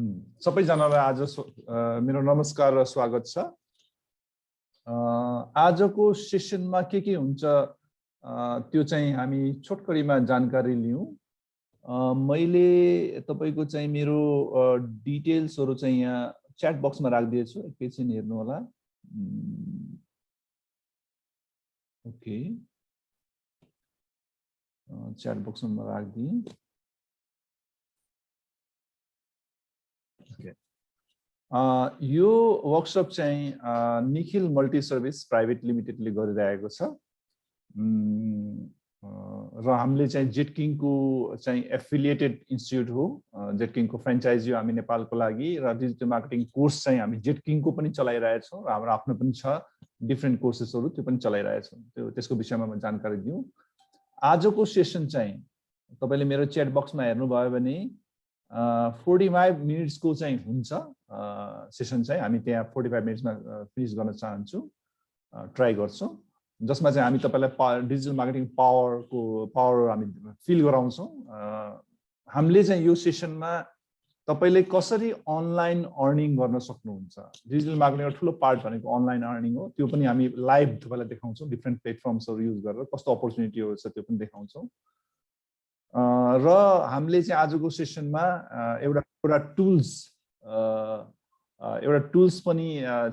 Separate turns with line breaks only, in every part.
सबैजनालाई आज मेरो नमस्कार र स्वागत छ। आजको सेसनमा के हुन्छ त्यो चाहिँ हामी छोटकरीमा जानकारी लियौं। मैले तपाईको चाहिँ मेरो डिटेल्सहरु चाहिँ यहाँ च्याट बक्समा राखिदिएछु, एकैछिन हेर्नु होला। ओके, च्याट बक्समा राखिदिएँ। यो वर्कशप चाहिँ निखिल मल्टी सर्भिस प्राइवेट लिमिटेडले गरिरहेको छ र हामीले चाहिँ जेटकिङ को चाहिँ एफिलिएटेड इन्स्टिट्युट हो। जेटकिङ को फ्र्यान्चाइजी हो हामी नेपालको लागि र डिजिटल मार्केटिङ कोर्स चाहिँ हामी जेटकिङ को पनि चलाइरहेछौँ र हाम्रो आफ्नो पनि छ डिफरेन्ट कोर्सेसहरु, त्यो पनि चलाइरहेछौँ। त्यसको विषयमा म जानकारी दिउँ। आजको सेसन चाहिँ तपाईले मेरो च्याट बक्समा हेर्नुभयो भने 45 मिनट्स को चाहिँ हुन्छ सेसन चाहिँ। हामी त्यहाँ 45 मिनट्समा फिनिश गर्न चाहन्छु, ट्राई गर्छौं, जसमा चाहिँ हामी तपाईलाई डिजिटल मार्केटिङ पावर हामी फिल गराउँछौं। हामीले चाहिँ यो सेसनमा तपाईले कसरी अनलाइन अर्निङ गर्न सक्नुहुन्छ। डिजिटल मार्केटिङको ठूलो पार्ट भनेको अनलाइन अर्निङ हो। त्यो पनि हामी लाइभ तपाईलाई देखाउँछौं, डिफरेन्ट प्लेटफर्म्सहरु युज गरेर कस्तो अपर्चुनिटीहरु छ त्यो पनि देखाउँछौं। र हामीले चाहिँ आजको सेसनमा एउटा टुल्स पनि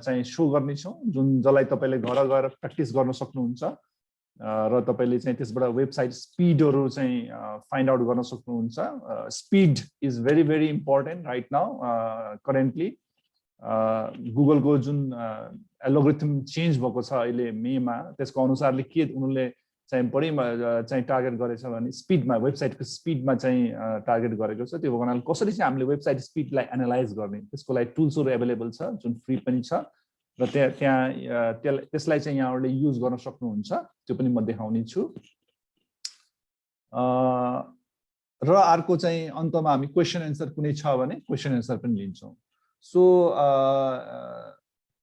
चाहिँ शो गर्ने छौं, जसलाई तपाईले घर गएर प्र्याक्टिस गर्न सक्नुहुन्छ र तपाईले चाहिँ त्यसबाट वेबसाइट स्पिडहरु चाहिँ फाइन्ड आउट गर्न सक्नुहुन्छ। Speed is very very important right now. Currently गुगलको जुन एल्गोरिथम चेन्ज भएको छ अहिले मेमा, त्यसको अनुसारले के उनीहरुले चाहिँ बढी चाहिँ टार्गेट गरेछ भने स्पिडमा, वेबसाइटको स्पिडमा चाहिँ टार्गेट गरेको छ। त्यो भएकोले कसरी चाहिँ हामीले वेबसाइट स्पिडलाई एनालाइज गर्ने, त्यसको लागि टुल्सहरु अवेलेबल छ जुन फ्री पनि छ र त्यसलाई चाहिँ यहाँहरुले युज गर्न सक्नुहुन्छ। त्यो पनि म देखाउने छु। र अर्को चाहिँ अन्तमा हामी क्वेशन एन्सर कुनै छ भने क्वेशन एन्सर पनि लिन्छौं। सो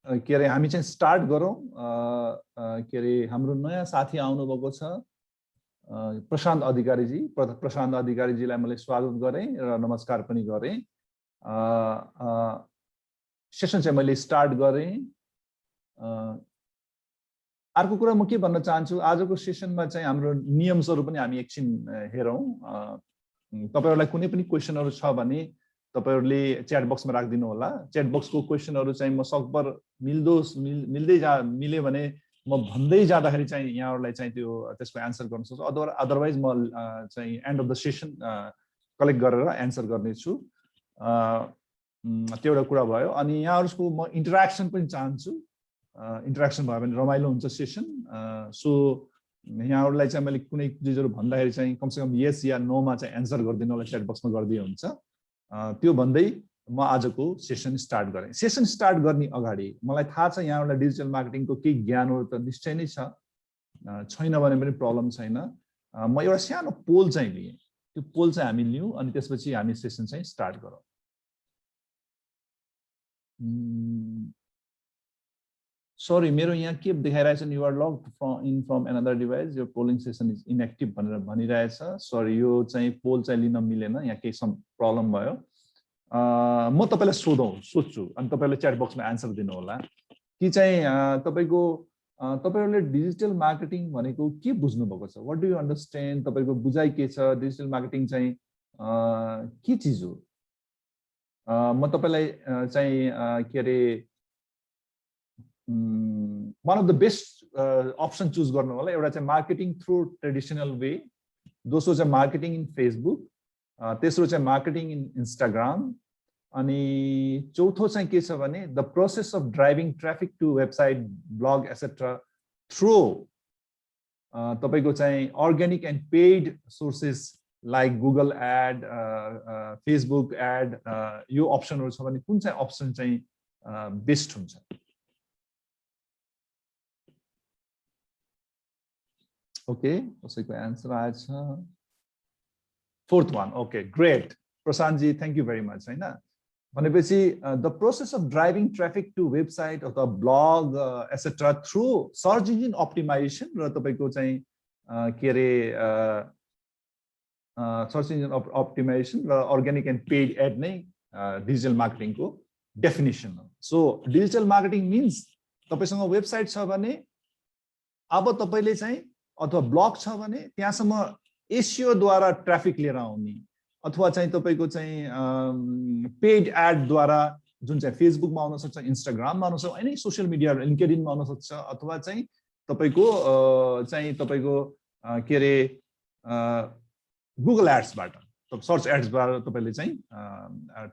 के अरे हामी चाहिँ स्टार्ट गरौँ। के अरे हाम्रो नयाँ साथी आउनु भएको छ प्रशान्त अधिकारीजी। प्रशान्त अधिकारीजीलाई मैले स्वागत गरेँ र नमस्कार पनि गरेँ। सेसन चाहिँ मैले स्टार्ट गरेँ। अर्को कुरा म के भन्न चाहन्छु, आजको सेसनमा चाहिँ हाम्रो नियमहरु पनि हामी एकछिन हेरौँ। तपाईहरुलाई कुनै पनि क्वेशनहरु छ भने तपाईहरुले च्याट बक्समा राखिदिनु होला। च्याट बक्सको क्वेशनहरु चाहिँ म सकभर मिल्यो भने म भन्दै जाँदाखेरि चाहिँ यहाँहरुलाई चाहिँ त्यसको एन्सर गर्न सक्छु। अदरवाइज म चाहिँ and of the session collect गरेर एन्सर गर्ने छु। त्यो एउटा कुरा भयो। अनि यहाँहरुको म इन्टरेक्सन पनि चाहन्छु। इन्टरेक्सन भयो भने रमाइलो हुन्छ सेसन। सो यहाँहरुलाई चाहिँ मैले कुनै चिजहरु भन्दाखेरि चाहिँ कमसेकम यस या नो मा चाहिँ एन्सर गरिदिनु होला, च्याट बक्समा गरिदिए हुन्छ। त्यो भन्दै म आजको सेसन स्टार्ट गरेँ। सेसन स्टार्ट गर्ने अगाडि मलाई थाहा छ यहाँहरुलाई डिजिटल मार्केटिङको केही ज्ञानहरु त निश्चय नै छ, छैन भने पनि प्रब्लम छैन। म एउटा सानो पोल चाहिँ लिएँ। त्यो पोल चाहिँ हामी लियौं अनि त्यसपछि हामी सेसन चाहिँ स्टार्ट गरौँ। सरी, मेरो यहाँ के देखाइरहेछ, you are logged from another device, यो पोलिङ सेसन इज इनएक्टिभ भनेर भनिरहेछ। सरी, यो चाहिँ पोल चाहिँ लिन मिलेन, यहाँ केही प्रब्लम भयो। म तपाईलाई सोध्छु अनि तपाईले च्याट बक्समा एन्सर दिनु होला कि चाहिँ तपाईहरुले डिजिटल मार्केटिङ भनेको के बुझ्नु भएको छ। व्हाट डु यु अन्डरस्ट्यान्ड, तपाईको बुझाइ के छ, डिजिटल मार्केटिङ चाहिँ के चीज हो। म तपाईलाई चाहिँ के अरे one of the best option choose गर्नु होला। एउटा चाहिँ मार्केटिङ थ्रु ट्रेडिसनल वे, दोस्रो चाहिँ मार्केटिङ इन फेसबुक, तेस्रो चाहिँ मार्केटिङ इन इन्स्टाग्राम, अनि चौथो चाहिँ के छ भने the process of driving traffic to website, blog etcetera through तपाईको चाहिँ organic and paid sources like Google ad, Facebook ad. यो अप्सनहरु छ भने कुन चाहिँ अप्सन चाहिँ बेस्ट हुन्छ। ओके, कसैको एन्सर आएछ। Fourth one. Okay, great Prashant ji, thank you very much. हैन भनेपछि the process of driving traffic to website अथवा blog etcetera through search engine optimization र तपाईको चाहिँ के अरे सर्च इन्जिन अप्टिमाइजेसन र अर्ग्यानिक एन्ड पेड एड नै डिजिटल मार्केटिङको डेफिनेसन हो। सो डिजिटल मार्केटिङ मिन्स तपाईसँग वेबसाइट छ भने अब तपाईले चाहिँ अथवा ब्लग छ भने त्यहाँसम्म एसईओ द्वारा ट्राफिक लिएर आउने अथवा चाहिँ तपाईको चाहिँ पेड एड द्वारा जुन चाहिँ फेसबुकमा आउन सक्छ, इन्स्टाग्राममा आउन सक्छ, एनी सोशल मिडिया लिंक्डइनमा आउन सक्छ, अथवा चाहिँ तपाईको के रे गुगल एड्सबाट सर्च एड्सबाट तपाईले चाहिँ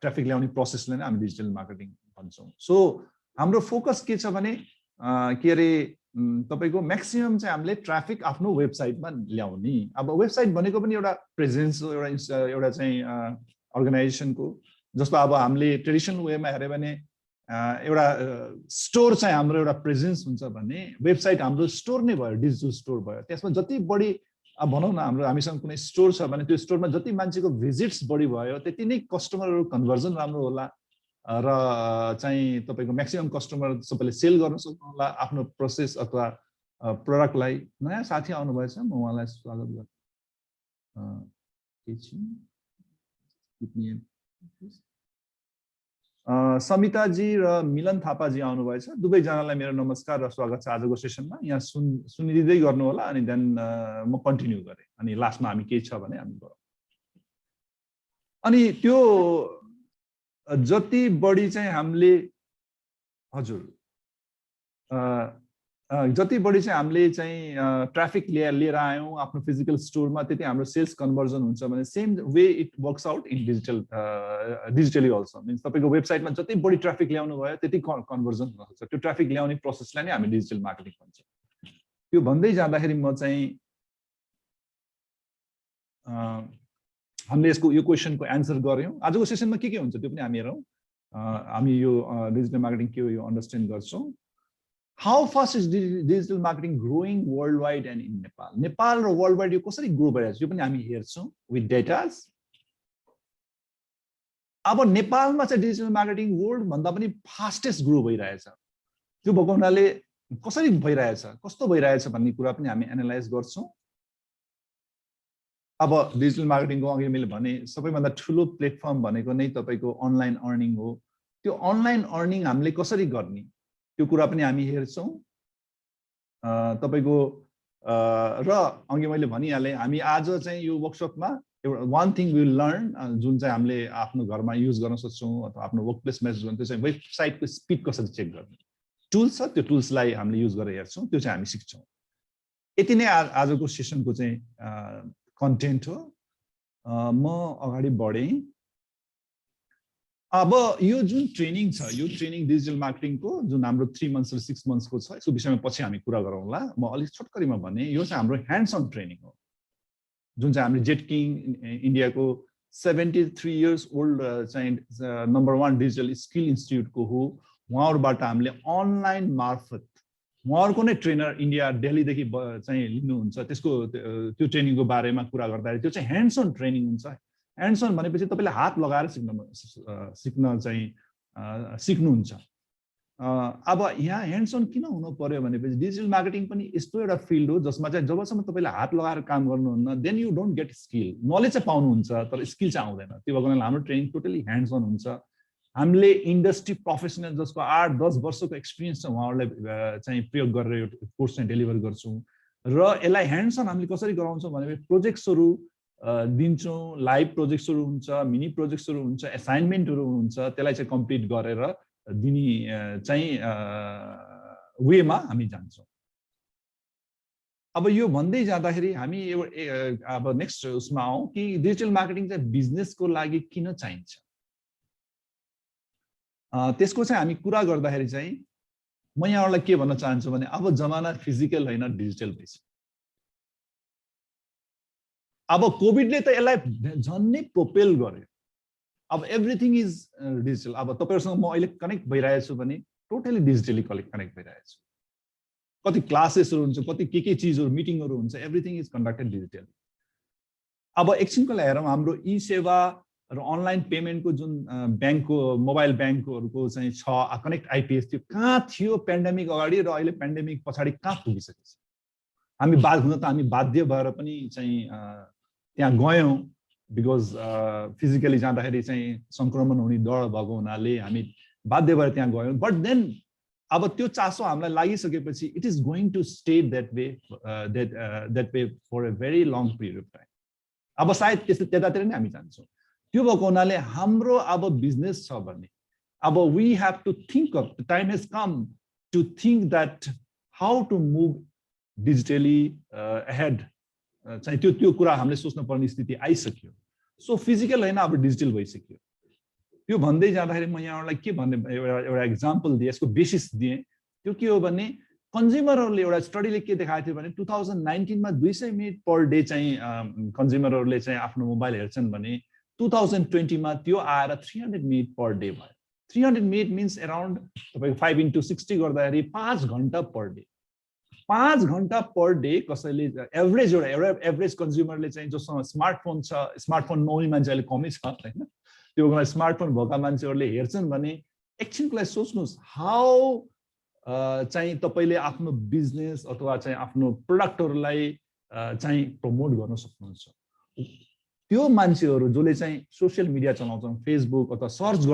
ट्राफिक ल्याउने प्रोसेसलाई नै हामी डिजिटल मार्केटिङ भन्छौँ। सो हाम्रो फोकस के छ भने के रे तपाईको म्याक्सिमम चाहिँ हामीले ट्राफिक आफ्नो वेबसाइटमा ल्याउने। अब वेबसाइट भनेको पनि एउटा प्रेजेन्स हो, एउटा चाहिँ अर्गनाइजेसनको। जस्तो अब हामीले ट्रेडिसनल वेमा हेर्यो भने एउटा स्टोर चाहिँ हाम्रो एउटा प्रेजेन्स हुन्छ भने वेबसाइट हाम्रो स्टोर नै भयो, डिजिटल स्टोर भयो। त्यसमा जति बढी अब भनौँ न हामीसँग कुनै स्टोर छ भने त्यो स्टोरमा जति मान्छेको भिजिट्स बढी भयो त्यति नै कस्टमरहरू कन्भर्जन राम्रो होला र चाहिँ तपाईको म्याक्सिमम कस्टमर सबैले सेल गर्न सक्नु होला आफ्नो प्रोसेस अथवा प्रोडक्टलाई। नयाँ साथी आउनु भएछ, म उहाँलाई स्वागत गर्छु। समिताजी र मिलन थापाजी आउनु भएछ, दुवैजनालाई मेरो नमस्कार र स्वागत छ आजको सेसनमा। यहाँ सुनिदिँदै गर्नु होला अनि देन म कन्टिन्यू गरेँ अनि लास्टमा हामी के छ भने हामी गरौँ। अनि त्यो जति बढी चाहिँ हामीले हजुर जति बढी चाहिँ हामीले चाहिँ ट्राफिक लिएर आयौँ आफ्नो फिजिकल स्टोरमा त्यति हाम्रो सेल्स कन्भर्जन हुन्छ भने same way it works out in digitally also. Means तपाईँको वेबसाइटमा जति बढी ट्राफिक ल्याउनु भयो त्यति कन्भर्जन हुन सक्छ। त्यो ट्राफिक ल्याउने प्रोसेसलाई नै हामी डिजिटल मार्केटिङ भन्छौँ। त्यो भन्दै जाँदाखेरि म चाहिँ हामीले यो क्वेसनको एन्सर गऱ्यौँ। आजको सेसनमा के हुन्छ त्यो पनि हामी हेरौँ। हामी यो डिजिटल मार्केटिङ के हो यो अन्डरस्ट्यान्ड गर्छौँ। How fast is digital marketing growing world wide and in Nepal. Nepal र वर्ल्ड वाइड यो कसरी ग्रो भइरहेको छ यो पनि हामी हेर्छौँ विथ डेटाज। अब नेपालमा चाहिँ डिजिटल मार्केटिङ वर्ल्ड भन्दा पनि फास्टेस्ट ग्रो भइरहेछ। त्यो भएको हुनाले कसरी भइरहेछ, कस्तो भइरहेछ भन्ने कुरा पनि हामी एनालाइज गर्छौँ। अब डिजिटल मार्केटिङको अघि मैले भने सबैभन्दा ठुलो प्लेटफर्म भनेको नै तपाईँको अनलाइन अर्निङ हो। त्यो अनलाइन अर्निङ हामीले कसरी गर्ने त्यो कुरा पनि हामी हेर्छौँ। तपाईँको र अघि मैले भनिहालेँ हामी आज चाहिँ यो वर्कसपमा एउटा वान थिङ विल लर्न जुन चाहिँ हामीले आफ्नो घरमा युज गर्न सक्छौँ अथवा आफ्नो वर्क प्लेसमा युज गर्ने, त्यो चाहिँ वेबसाइटको स्पिड कसरी चेक गर्ने टुल्स छ। त्यो टुल्सलाई हामीले युज गरेर हेर्छौँ, त्यो चाहिँ हामी सिक्छौँ। यति नै आजको सेसनको चाहिँ कन्टेन्ट हो। म अगाडि बढेँ। अब यो जुन ट्रेनिङ छ यो ट्रेनिङ डिजिटल मार्केटिङको जुन हाम्रो 3 मन्थ्स र 6 मन्थ्सको छ यसको विषयमा पछि हामी कुरा गरौँला। म अलिक छोटकरीमा भने यो चाहिँ हाम्रो ह्यान्ड्स अन ट्रेनिङ हो जुन चाहिँ हामीले जेट किङ इन्डियाको 73 इयर्स ओल्ड चाहिँ नम्बर 1 डिजिटल स्किल इन्स्टिट्युटको हो। उहाँहरूबाट हामीले अनलाइन मार्फत उहाँहरूको नै ट्रेनर इन्डिया दिल्लीदेखि चाहिँ लिनुहुन्छ। त्यसको त्यो ट्रेनिङको बारेमा कुरा गर्दाखेरि त्यो चाहिँ ह्यान्ड्स अन ट्रेनिङ हुन्छ। ह्यान्ड्स अन भनेपछि तपाईँले हात लगाएर सिक्न चाहिँ सिक्नुहुन्छ। अब यहाँ ह्यान्ड्स अन किन हुनु पर्यो भनेपछि डिजिटल मार्केटिङ पनि यस्तो एउटा फिल्ड हो जसमा चाहिँ जबसम्म तपाईँले हात लगाएर काम गर्नुहुन्न then you don't get skill. Knowledge चाहिँ पाउनुहुन्छ तर स्किल चाहिँ आउँदैन। त्यो भएको हुनाले हाम्रो ट्रेनिङ टोटली ह्यान्ड्स अन हुन्छ। हामीले इन्डस्ट्री प्रोफेसनल जसको 8-10 वर्षको एक्सपिरियन्स छ उहाँहरूलाई चाहिँ प्रयोग गरेर यो कोर्स चाहिँ डेलिभर गर्छौँ। र यसलाई ह्यान्ड्स अन हामीले कसरी गराउँछौँ भनेपछि प्रोजेक्ट्सहरू दिन्छौँ, लाइभ प्रोजेक्ट्सहरू हुन्छ, मिनी प्रोजेक्ट्सहरू हुन्छ, एसाइनमेन्टहरू हुन्छ, त्यसलाई चाहिँ कम्प्लिट गरेर दिने चाहिँ वेमा हामी जान्छौँ। अब यो भन्दै जाँदाखेरि हामी अब नेक्स्ट उसमा आउँ कि डिजिटल मार्केटिङ चाहिँ बिजनेसको लागि किन चाहिन्छ। त्यसको चाहिँ हामी कुरा गर्दाखेरि चाहिँ म यहाँहरूलाई के भन्न चाहन्छु भने अब जमाना फिजिकल होइन डिजिटल भइसक्यो। अब कोभिडले त यसलाई झन्नै प्रोपेल गर्यो। अब एभ्रिथिङ इज डिजिटल। अब तपाईँहरूसँग म अहिले कनेक्ट भइरहेको छु भने टोटली डिजिटली कनेक्ट भइरहेको छु। कति क्लासेसहरू हुन्छ, कति के चिजहरू मिटिङहरू हुन्छ, एभ्रिथिङ इज कन्डक्टेड डिजिटली। अब एकछिनको लागि हेरौँ हाम्रो ई सेवा र अनलाइन पेमेन्टको जुन ब्याङ्कको मोबाइल ब्याङ्कहरूको चाहिँ छ कनेक्ट आइपिएस त्यो कहाँ थियो पेन्डेमिक अगाडि र अहिले पेन्डेमिक पछाडि कहाँ पुगिसकेको छ। हामी बाध्य भएर पनि चाहिँ त्यहाँ गयौँ बिकज फिजिकली जाँदाखेरि चाहिँ संक्रमण हुने डर भएको हुनाले हामी बाध्य भएर त्यहाँ गयौँ बट देन अब त्यो चासो हामीलाई लागिसकेपछि it is going to stay that way for a very long period of time अब सायद त्यतातिर नै हामी जान्छौँ त्यो भएको हुनाले हाम्रो अब बिजनेस छ भने अब we have to think of the time has come to think that how to move digitally ahead चाहिँ त्यो कुरा हामीले सोच्नु पर्ने स्थिति आइसक्यो सो फिजिकल होइन अब डिजिटल भइसक्यो त्यो भन्दै जाँदाखेरि म यहाँहरूलाई के भन्ने एउटा एक्जाम्पल दिएँ यसको बेसिस दिएँ त्यो के हो भने कन्ज्युमरहरूले एउटा स्टडीले के देखाएको थियो भने 2019 मा 200 मिनट पर डे चाहिँ कन्ज्युमरहरूले चाहिँ आफ्नो मोबाइल हेर्छन् भने 2020 मा त्यो आएर 300 मिनट पर डे भयो 300 मिनट मिन्स अराउन्ड तपाईँको 5 × 60 गर्दाखेरि 5 घण्टा पर डे 5 घण्टा पर डे कसैले एभरेज एउटा एभरेज कन्ज्युमरले चाहिँ जोसँग स्मार्टफोन छ स्मार्टफोन नहुने मान्छे अहिले कमै छ होइन त्यो स्मार्टफोन भएका मान्छेहरूले हेर्छन् भने एकछिनको लागि सोच्नुहोस् हाउ चाहिँ तपाईँले आफ्नो बिजनेस अथवा चाहिँ आफ्नो प्रोडक्टहरूलाई चाहिँ प्रमोट गर्न सक्नुहुन्छ त्यो मान्छेहरू जसले चाहिँ सोसियल मिडिया चलाउँछन् फेसबुक अथवा सर्च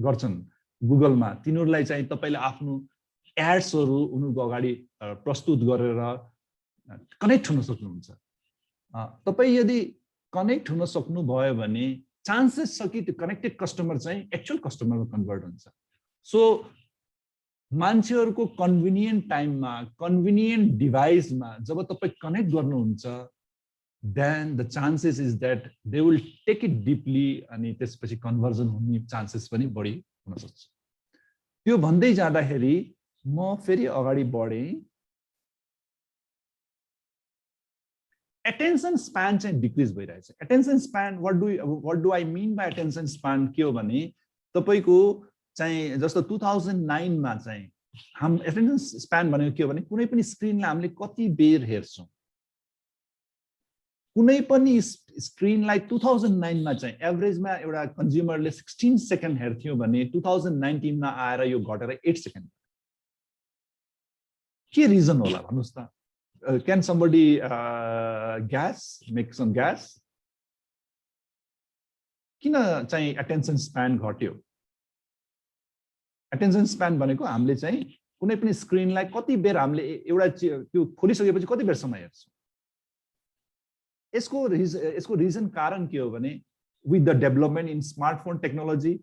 गर्छन् गुगलमा तिनीहरूलाई चाहिँ तपाईँले आफ्नो एड्सहरू उनीहरूको अगाडि प्रस्तुत गरेर कनेक्ट हुन सक्नुहुन्छ तपाईँ यदि कनेक्ट हुन सक्नुभयो भने चान्सेस छ कि त्यो कनेक्टेड कस्टमर चाहिँ एक्चुअल कस्टमरमा कन्भर्ट हुन्छ सो मान्छेहरूको कन्भिनियन्ट टाइममा कन्भिनियन्ट डिभाइसमा जब तपाईँ कनेक्ट गर्नुहुन्छ then the chances is that they will take it deeply अनि त्यसपछि कन्भर्जन हुने चान्सेस पनि बढी हुन सक्छ त्यो भन्दै जाँदाखेरि म फेरि अगाडि बढेँ attention span चाहिँ डिक्रिज भइरहेछ attention span what do I mean by attention span के हो भने तपाईको चाहिँ जस्तो 2009 मा चाहिँ हाम attention span भनेको के हो भने कुनै पनि स्क्रिनलाई हामीले कति बेर हेर्छौं कुनै पनि स्क्रिनलाई 2009 मा चाहिँ एभरेजमा एउटा कन्ज्युमरले 16 सेकेन्ड हेर्थ्यो भने 2019 मा आएर यो घटेर 8 सेकेन्ड के रिजन होला भन्नुस् त can somebody make some guess किन चाहिँ attention span घट्यो attention span भनेको हामीले चाहिँ कुनै पनि स्क्रिनलाई कति बेर हामीले एउटा त्यो खोलिसकेपछि कति बेरसम्म हेर्छौं यसको रिजन कारण के हो भने with the development in smartphone technology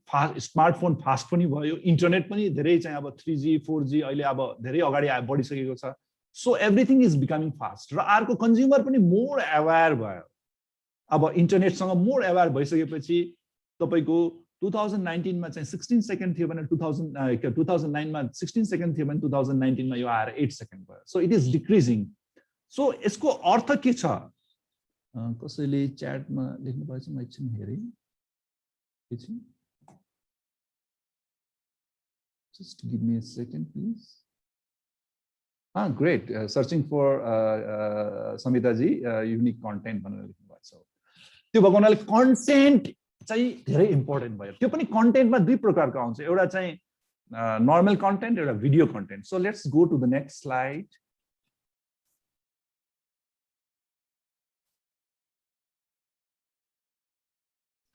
smartphone fast पनि भयो इन्टरनेट पनि धेरै चाहिँ अब 3G 4G अहिले अब धेरै अगाडि बढिसकेको छ so everything is becoming fast र अर्को कन्ज्युमर पनि मोर अवेयर भयो अब इन्टरनेट सँग मोर अवेयर भइसकेपछि तपाईको 2019 मा चाहिँ 16 सेकेन्ड थियो भने 2009 मा 16 सेकेन्ड थियो भने 2019 मा यो आएर 8 सेकेन्ड भयो so it is decreasing so यसको अर्थ के छ कसैले च्याटमा लेख्नु भएछ म एकछिन हेरेँ एकछिन just give me a second please great searching for Samita ji unique content भनेर लेख्नु भएको छ त्यो भएको हुनाले कन्टेन्ट चाहिँ धेरै इम्पोर्टेन्ट भयो त्यो पनि कन्टेन्टमा दुई प्रकारको आउँछ एउटा चाहिँ नर्मल कन्टेन्ट एउटा video content so let's go to the next slide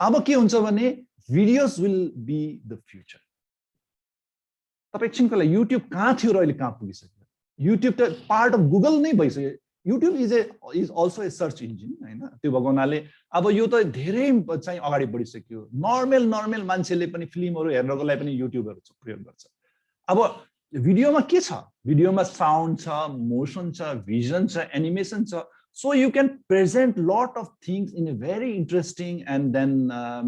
अब के हुन्छ भने videos will be the future तपाईं एकछिनको लागि युट्युब कहाँ थियो र अहिले कहाँ पुगिसक्यो YouTube त पार्ट अफ गुगल नै भइसक्यो YouTube is also A search engine हैन त्यो भएको हुनाले अब यो त धेरै चाहिँ अगाडि बढिसक्यो नर्मल मान्छेले पनि फिल्महरु हेर्नको लागि पनि युट्युबहरु प्रयोग गर्छ अब भिडियोमा के छ भिडियोमा साउन्ड छ मोसन छ भिजन छ एनिमेसन छ so you can present lot of things in a very interesting and then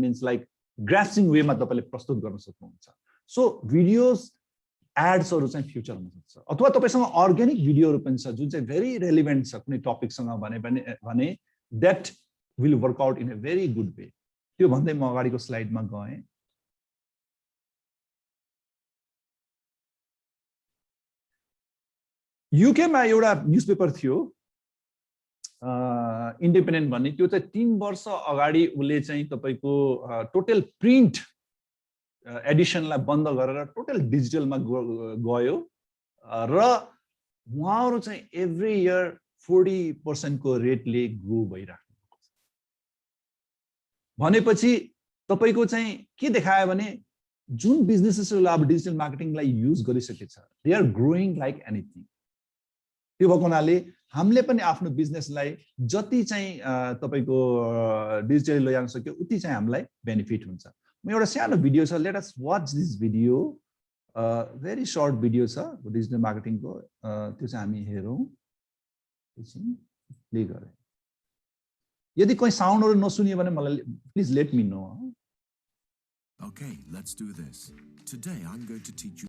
means like grasping वेमा तपाईले प्रस्तुत गर्न सक्नुहुन्छ सो भिडियोज एड्सहरु चाहिँ फ्युचर हुन सक्छ अथवा तपाईसँग अर्ग्यानिक भिडियोहरु पनि छ जुन चाहिँ भेरी रेलेभेन्ट छ कुनै टपिकसँग भने that will work out in a very good way त्यो भन्दै म अगाडिको स्लाइडमा गएँ युके मा एउटा न्यूजपेपर थियो इन्डिपेन्डेन्ट भन्ने त्यो चाहिँ 3 वर्ष अगाडि उले चाहिँ तपाईको टोटल प्रिन्ट एडिसनलाई बन्द गरेर टोटल डिजिटलमा गयो र उहाँहरु चाहिँ एभ्री इयर 40% को रेटले ग्रो भइराख्नु भनेपछि तपाईको चाहिँ के देखायो भने जुन बिजनेसेसहरुले अब डिजिटल मार्केटिङलाई युज गरिसकेछ they are growing like anything. त्यो भएको हुनाले हामीले पनि आफ्नो बिजनेसलाई जति चाहिँ तपाईको डिजिटली लैजान सक्यो उति चाहिँ हामीलाई बेनिफिट हुन्छ। म एउटा सानो भिडियो छ, let us watch this video. Very short video छ डिजिटल मार्केटिङको, त्यो चाहिँ हामी हेरौँ। प्ले गरे। यदि कोही साउन्डहरु नसुनियो भने मलाई please let me know.
Okay, let's do this. Today I'm going to teach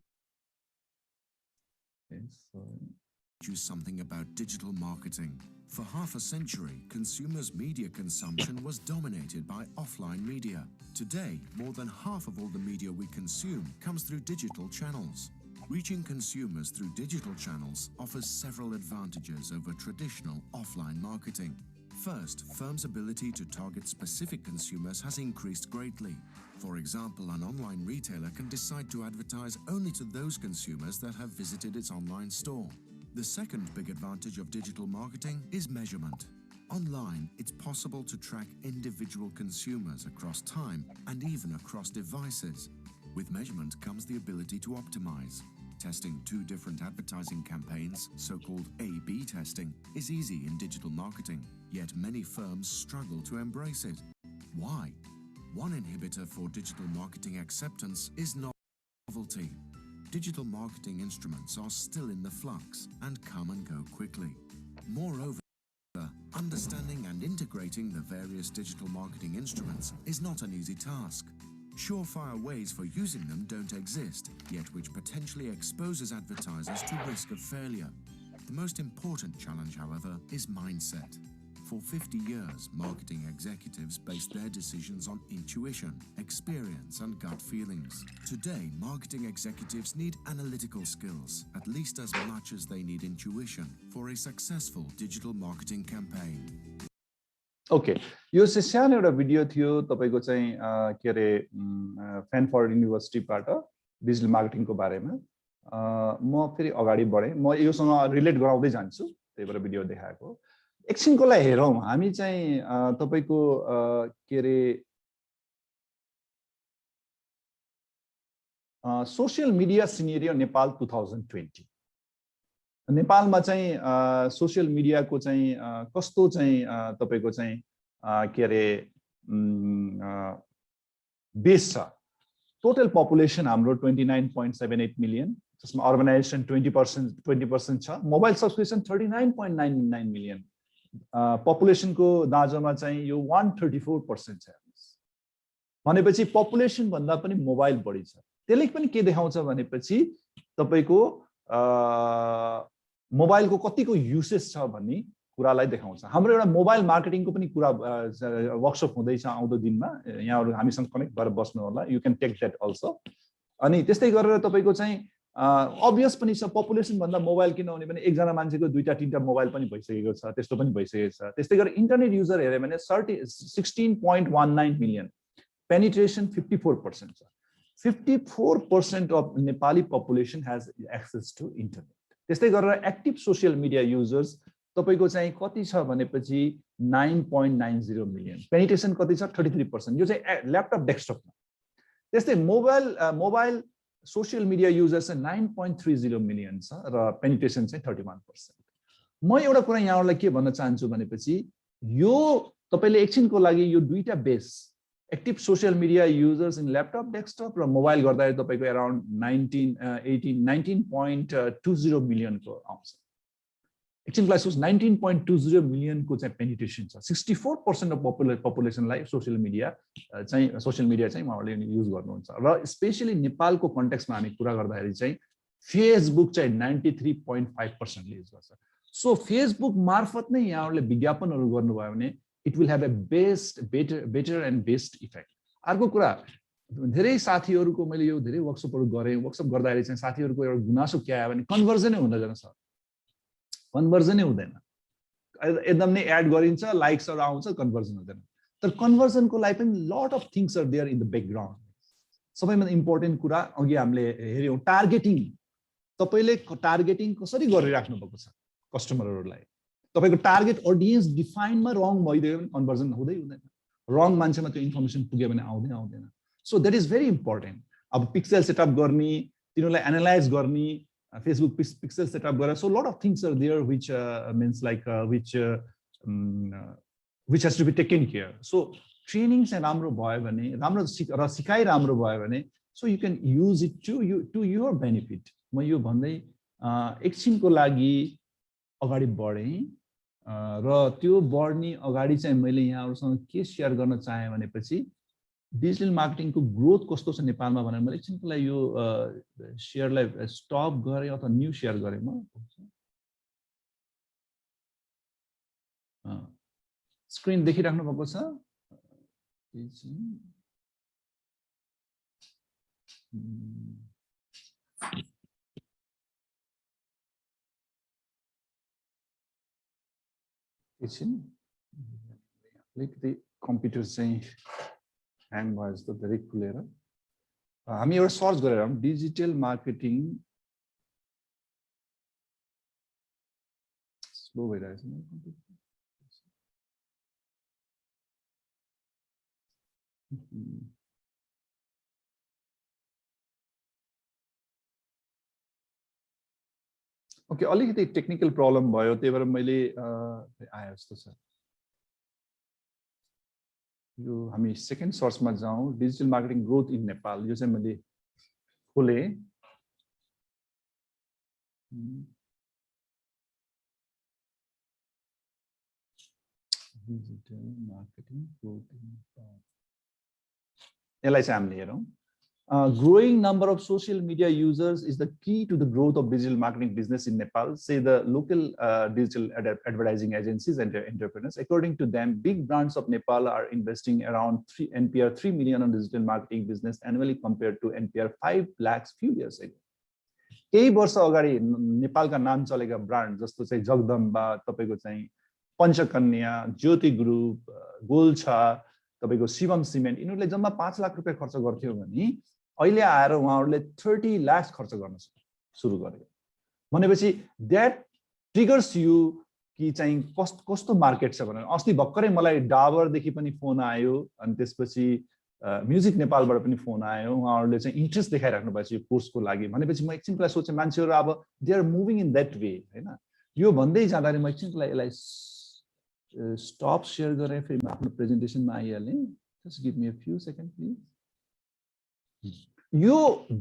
you something about digital marketing. For half a century, consumers' media consumption was dominated by offline media. Today, more than half of all the media we consume comes through digital channels. Reaching consumers through digital channels offers several advantages over traditional offline marketing. First, firms' ability to target specific consumers has increased greatly. For example, an online retailer can decide to advertise only to those consumers that have visited its online store. The second big advantage of digital marketing is measurement. Online, it's possible to track individual consumers across time and even across devices. With measurement comes the ability to optimize. Testing two different advertising campaigns, so-called A/B testing, is easy in digital marketing, yet many firms struggle to embrace it. Why? One inhibitor for digital marketing acceptance is novelty. Digital marketing instruments are still in the flux and come and go quickly. Moreover, understanding and integrating the various digital marketing instruments is not an easy task. Surefire ways for using them don't exist, yet which potentially exposes advertisers to risk of failure. The most important challenge, however, is mindset. For 50 years, marketing executives based their decisions on intuition, experience, and gut feelings. Today, marketing executives need analytical skills, at least as much as they need intuition, for a successful digital marketing campaign.
Okay, यो चाहिँ सानो एउटा video थियो तपाईको चाहिँ के रे फ्यानफोर्ड युनिभर्सिटीबाट digital मार्केटिङको बारेमा। म फेरि अगाडि बढे, म योसँग रिलेट गराउँदै जान्छु, त्यही भएर भिडियो देखाएको। एकछिनको लागि हेरौँ हामी चाहिँ तपाईको के रे सोशल मिडिया सिनेरियो नेपाल 2020। नेपालमा चाहिँ सोशल मिडियाको चाहिँ कस्तो चाहिँ तपाईको चाहिँ के रे बेस छ। टोटल पपुलेसन हाम्रो 29.78 मिलियन, जसमा अर्गनाइजेसन 20% छ। Mobile subscription 39.99 million. पपुलेसनको दाँजोमा चाहिँ यो 134% छ। भनेपछि पपुलेसन भन्दा पनि मोबाइल बढी छ। त्यसले पनि के देखाउँछ भनेपछि तपाईको मोबाइलको कतिको युसेज छ भन्ने कुरालाई देखाउँछ। हाम्रो एउटा मोबाइल मार्केटिङको पनि कुरा वर्कसप हुँदैछ आउँदो दिनमा, यहाँहरु हामीसँग कनेक्ट भएर बस्नु होला। You can take that also. अनि त्यस्तै गरेर तपाईको चाहिँ अभियस पनि छ पपुलेसन भन्दा मोबाइल किन हुने भने एकजना मान्छेको दुईटा तीनटा मोबाइल पनि भइसकेको छ, त्यस्तो पनि भइसकेको छ। त्यस्तै गरेर इन्टरनेट युजर हेर्यो भने 16.19 मिलियन, पेनिट्रेसन 54% छ। 54% of Nepali population has access to internet. त्यस्तै गरेर एक्टिभ सोशल मिडिया युजर्स तपाईको चाहिँ कति छ भनेपछि 9.90 मिलियन, पेनिट्रेसन कति छ 33%। यो चाहिँ ल्यापटप डेस्कटपमा। त्यस्तै मोबाइल सोशल मिडिया युजर्स चाहिँ 9.30 मिलियन छ र पेनिट्रेसन चाहिँ 31%। म एउटा कुरा यहाँहरुलाई के भन्न चाहन्छु भनेपछि यो तपाईले एकछिनको लागि यो दुईटा base active social media users in laptop desktop र मोबाइल गर्दाखेरि तपाईको अराउन्ड 19.20 मिलियनको आउँछ। एकछिनको लागि सोच 19.20 मिलियनको चाहिँ पेनिट्रेसन छ। 64% अफ पपुलेसनलाई सोशल मिडिया चाहिँ उहाँहरूले युज गर्नुहुन्छ र स्पेशली नेपालको कन्टेक्स्टमा हामी कुरा गर्दाखेरि चाहिँ फेसबुक चाहिँ 93.5% युज गर्छ। सो फेसबुक मार्फत नै यहाँहरूले विज्ञापनहरू गर्नुभयो भने it will have a better and best effect. अर्को कुरा धेरै साथीहरुको मैले यो धेरै वर्कसपहरु गरे, वर्कसप गर्दाखेरि चाहिँ साथीहरुको एउटा गुनासो के आयो भने कन्भर्जनै हुँदैन सर, कन्भर्जनै हुँदैन। एकदम नै एड गरिन्छ, लाइक्सहरु आउँछ, कन्भर्जन हुँदैन। तर कन्भर्जनको लागि पनि lot of things are there in the background. सबैभन्दा इम्पोर्टेन्ट कुरा अघि हामीले हेर्यौं टार्गेटिङ। तपाईले टार्गेटिङ कसरी गरिराख्नु भएको छ कस्टमरहरुलाई। तपाईको टार्गेट ऑडियन्स डिफाइनमा रङ भइदियो भने कन्भर्जन हुँदैन। रङ मान्छेमा त्यो इन्फर्मेसन पुग्यो भने आउँदैन so that is very important अब पिक्सेल सेटअप गर्ने तिनीहरूलाई एनालाइज गर्ने फेसबुक पिक्सेल सेटअप गरेर so lot of things are there which means like which has to be taken care so training चाहिँ राम्रो भयो भने राम्रो र सिकाइ राम्रो भयो भने so you can use it to your benefit म यो भन्दै एकछिनको लागि अगाडि बढेँ र त्यो बढ्ने अगाडि चाहिँ मैले यहाँहरूसँग के सेयर गर्न चाहेँ भनेपछि डिजिटल मार्केटिङको ग्रोथ कस्तो छ नेपालमा भनेर मैले एकछिनको लागि यो सेयरलाई स्टप गरेँ अथवा न्यू सेयर गरेँ म स्क्रिन देखिराख्नु भएको छ एकछिन अलिकति कम्प्युटर चाहिँ ह्याङ भयो जस्तो धेरै खुलेर हामी एउटा सर्च गरेर डिजिटल मार्केटिङ स्लो भइरहेछ ओके अलिकति टेक्निकल प्रब्लम भयो त्यही भएर मैले आयो जस्तो छ यो हामी सेकेन्ड सर्चमा जाउँ digital marketing growth in Nepal यो चाहिँ मैले खोले digital marketing growth in Nepal यसलाई चाहिँ हामीले हेरौँ growing number of social media users is the key to the growth of digital marketing business in Nepal, say the local digital advertising agencies and entrepreneurs. According to them, big brands of Nepal are investing around NPR 3 million on digital marketing business annually compared to NPR 5 lakhs few years ago. केही वर्ष अगाडि नेपालका नाम चलेका brand जस्तो चाहिँ जगदम्बा तपाईको चाहिँ पञ्चकन्या ज्योति ग्रुप गोल्छा तपाईको शिवम सिमेन्ट यिनीहरूले जम्मा 5 लाख रुपैयाँ खर्च गर्थ्यो भने अहिले आएर उहाँहरूले 30 लाख खर्च गर्न सुरु गरे भनेपछि द्याट ट्रिगर्स यु कि चाहिँ कस्तो मार्केट छ भनेर अस्ति भर्खरै मलाई डाबरदेखि पनि फोन आयो अनि त्यसपछि म्युजिक नेपालबाट पनि फोन आयो उहाँहरूले चाहिँ इन्ट्रेस्ट देखाइराख्नु भएको छ यो कोर्सको लागि भनेपछि म एकछिनलाई सोचे मान्छेहरू अब they are moving in that way हैन यो भन्दै जाँदाखेरि म एकछिनलाई यसलाई स्टप सेयर गरेँ फेरि आफ्नो प्रेजेन्टेसनमा आइहालेँ just give me a few second please यो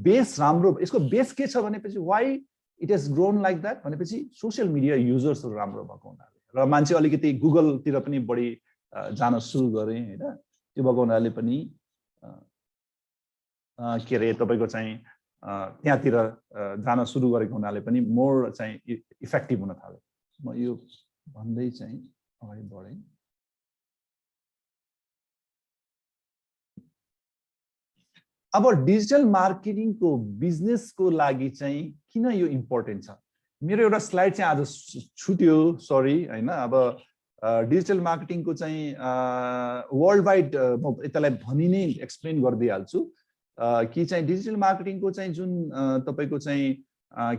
बेस राम्रो यसको बेस के छ भनेपछि why it has grown like that भनेपछि सोसियल मिडिया युजर्सहरू राम्रो भएको हुनाले र मान्छे अलिकति गुगलतिर पनि बढी जान सुरु गरे हैन त्यो भएको हुनाले पनि के रे तपाईको चाहिँ त्यहाँतिर जान सुरु गरेको हुनाले पनि मोर चाहिँ इफेक्टिभ हुन थाल्यो म यो भन्दै चाहिँ अगाडि बढेँ अब डिजिटल मार्केटिङको बिजनेसको लागि चाहिँ किन यो इम्पोर्टेन्ट छ मेरो एउटा स्लाइड चाहिँ आज छुट्यो सरी हैन अब डिजिटल मार्केटिङको चाहिँ वर्ल्ड वाइड म यसलाई भनि नै एक्सप्लेन गरिदिइहाल्छु कि चाहिँ डिजिटल मार्केटिङको चाहिँ जुन तपाईको चाहिँ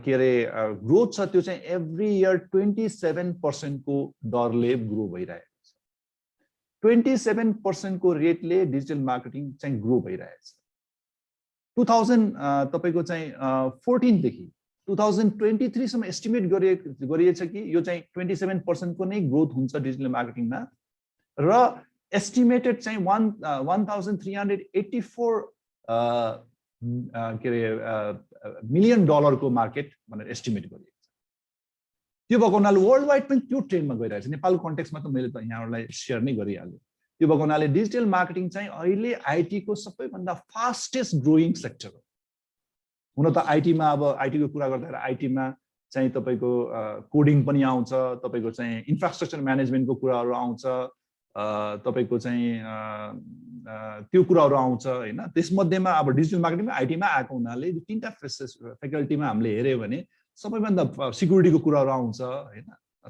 के रे ग्रोथ छ त्यो चाहिँ एभ्री इयर 27% को दरले ग्रो भइरहेको छ 27% को रेटले डिजिटल मार्केटिङ चाहिँ ग्रो भइरहेको छ 2000 तपाईको चाहिँ 14 देखि 2023 सम्म एस्टिमेट गरिएछ कि यो चाहिँ 27% को नै ग्रोथ हुन्छ डिजिटल मार्केटिङमा र एस्टिमेटेड चाहिँ 1384 के रे मिलियन डलरको मार्केट भनेर एस्टिमेट गरिएको छ त्यो भएको हुनाले वर्ल्ड वाइड पनि त्यो ट्रेन्डमा गइरहेछ नेपालको कन्टेक्स्टमा त मैले त यहाँहरुलाई शेयर नै गरिहालेँ त्यो भएको हुनाले डिजिटल मार्केटिङ चाहिँ अहिले आईटी को सबैभन्दा फास्टेस्ट ग्रोइङ सेक्टर हो हुन त आईटी मा अब आईटी को कुरा गर्दा आईटी मा चाहिँ तपाईको कोडिङ पनि आउँछ तपाईको चाहिँ इन्फ्रास्ट्रक्चर म्यानेजमेन्टको कुराहरु आउँछ तपाईको चाहिँ त्यो कुराहरु आउँछ हैन त्यसमध्येमा अब डिजिटल मार्केटिङमा आईटी मा आएको हुनाले तीनटा फ्याकल्टीमा हामीले हेर्यो भने सबैभन्दा सिक्युरिटीको कुराहरु आउँछ हैन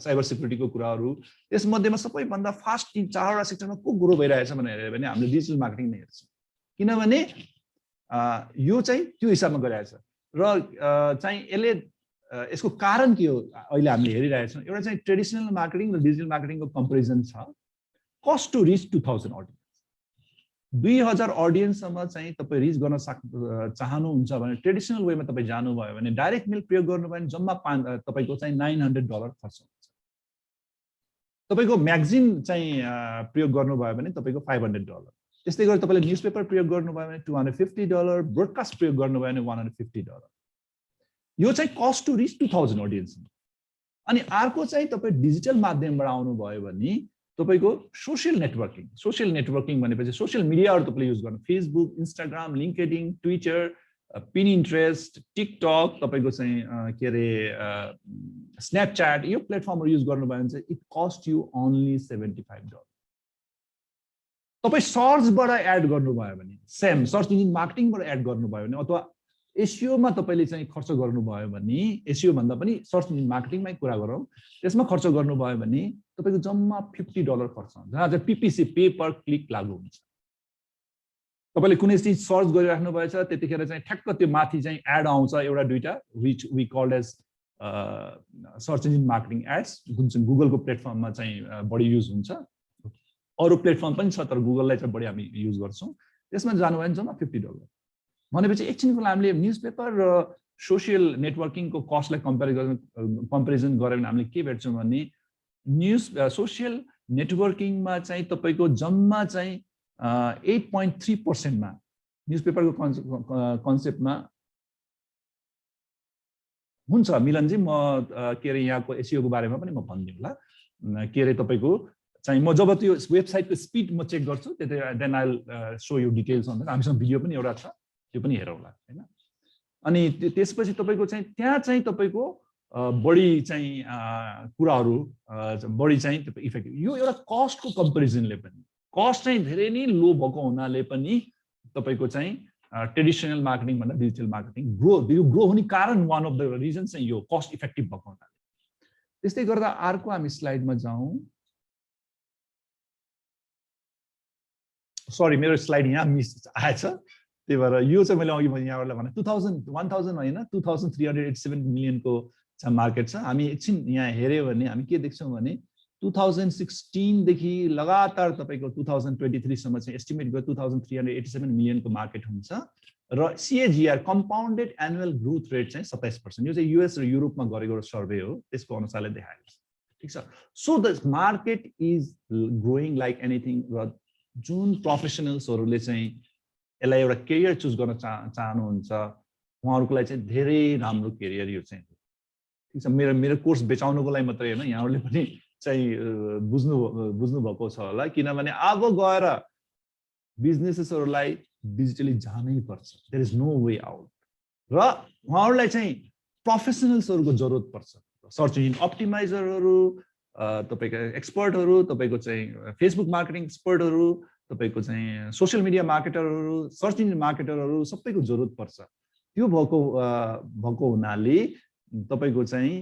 साइबर सिक्युरिटीको कुराहरु त्यसमध्येमा सबैभन्दा फास्ट तीन चारवटा सेक्टरमा को ग्रो भइरहेछ भनेर हेर्यो भने हामीले डिजिटल मार्केटिङ नै हेर्छौं किनभने यो चाहिँ त्यो हिसाबमा गइरहेछ र चाहिँ यसले यसको कारण के हो अहिले हामीले हेरिरहेछौं एउटा चाहिँ ट्रेडिसनल मार्केटिङ र डिजिटल मार्केटिङको कम्पेरिजन छ कस्ट टु रिच 2000 ऑडियन्स 2000 अडियन्ससम्म चाहिँ तपाईँ रिच गर्न चाहनुहुन्छ भने ट्रेडिसनल वेमा तपाईँ जानुभयो भने डाइरेक्ट मेल प्रयोग गर्नुभयो भने जम्मा तपाईँको चाहिँ $900 खर्च हुन्छ। तपाईँको म्यागजिन चाहिँ प्रयोग गर्नुभयो भने तपाईँको $500। त्यस्तै गरी तपाईँले न्युजपेपर प्रयोग गर्नुभयो भने $250, ब्रोडकास्ट प्रयोग गर्नुभयो भने $150। यो चाहिँ कस्ट टु रिच 2000 अडियन्स। अनि अर्को चाहिँ तपाईँ डिजिटल माध्यमबाट आउनुभयो भने तपाईको सोशल नेटवर्किङ भनेपछि सोशल मिडियाहरु तपाईले युज गर्नु, Facebook, Instagram, LinkedIn, Twitter, Pinterest, TikTok, तपाईको चाहिँ के रे स्न्यापच्याट, यो प्लेटफर्महरु युज गर्नुभयो भने चाहिँ इट कस्ट यु ओन्ली $75। तपाई सर्चबाट एड गर्नुभयो भने, सेम सर्च इन्जिन मार्केटिङबाट एड गर्नुभयो भने अथवा एसईओ मा तपाईले चाहिँ खर्च गर्नुभयो भने, एसईओ भन्दा पनि सर्च इन्जिन मार्केटिङमै कुरा गरौँ, त्यसमा खर्च गर्नुभयो भने तपाईको जम्मा $50 खर्च हुन्छ, जहाँ चाहिँ पीपीसी, पे पर क्लिक लागू हुन्छ। तपाईले कुनै चीज सर्च गरिराख्नु भएछ, त्यतिखेर चाहिँ ठ्याक्क त्यो माथि चाहिँ एड आउँछ एउटा दुईटा, which we called as search engine marketing ads, जुन चाहिँ गुगलको प्लेटफर्ममा चाहिँ बढी युज हुन्छ। अरु प्लेटफर्म पनि छ तर गुगललाई चाहिँ बढी हामी युज गर्छौं। त्यसमा जानु भयो भने जम्मा $50। भनेपछि एकछिनको लागि हामीले न्युजपेपर र सोशल नेटवर्किङको कस्टलाई कम्पेरिजन गऱ्यो भने हामीले के भेट्छौँ भने सोशल नेटवर्किङमा चाहिँ तपाईको जम्मा चाहिँ 8.3% मा न्युजपेपरको कन्सेप्टमा हुन्छ। मिलनजी म के रे यहाँको एसईओको बारेमा पनि म भन्दिउँला। के रे तपाईको चाहिँ म जब त्यो वेबसाइटको स्पिड म चेक गर्छु त्यति then I will show you details on that. हामीसँग भिडियो पनि एउटा छ, त्यो पनि हेरौँला हैन। अनि त्यसपछि तपाईको चाहिँ त्यहाँ चाहिँ तपाईको बढी चाहिँ कुराहरु बढी चाहिँ इफेक्टिभ, यो एउटा कस्टको कम्पेरिजनले पनि, कस्ट चाहिँ धेरै नै लो भएको हुनाले पनि तपाईको चाहिँ ट्रेडिसनल मार्केटिङ भन्दा डिजिटल मार्केटिङ ग्रो हुने कारण वान अफ द रिजन चाहिँ यो कस्ट इफेक्टिभ भएको हुनाले। त्यस्तै गर्दा अर्को हामी स्लाइडमा जाउँ। सरी मेरो स्लाइड यहाँ मिस आएछ, त्यही भएर यो चाहिँ मैले अघि यहाँहरुलाई भने 1000 हैन 2387 मिलियनको मार्केट छ। हामी एकछिन यहाँ हेर्यो भने हामी के देख्छौँ भने 2016 देखि लगातार तपाईको 2023 सम्म चाहिँ एस्टिमेट गर्यो 2387 मिलियनको मार्केट हुन्छ र CAGR compounded annual growth rate चाहिँ 27%। यो चाहिँ युएस र युरोपमा गरेको सर्वे हो, त्यसको अनुसारले देखाएको छ। ठीक छ। So the market is growing like anything र जुन प्रोफेसनल्सहरुले चाहिँ यसलाई एउटा करियर चुज गर्न चाहनुहुन्छ उहाँहरुको लागि चाहिँ धेरै राम्रो करियर यो चाहिँ। ठीक छ। मेरो कोर्स बेचाउनको लागि मात्रै हैन, यहाँहरुले पनि चाहिँ बुझ्नु भएको छ होला, किनभने अब गएर बिजनेसेसहरुलाई डिजिटली जानै पर्छ। There is no way out र उहाँहरुलाई चाहिँ प्रोफेसनल्सहरुको जरुरत पर्छ। सर्च इन्जिन अप्टिमाइजरहरु, तपाईको एक्सपर्टहरु, तपाईको चाहिँ फेसबुक मार्केटिङ एक्सपर्टहरु, तपाईको चाहिँ सोशल मिडिया मार्केटरहरु, सर्च इन्जिन मार्केटरहरु सबैको जरुरत पर्छ। त्यो भएको हुनाले तपाईको चाहिँ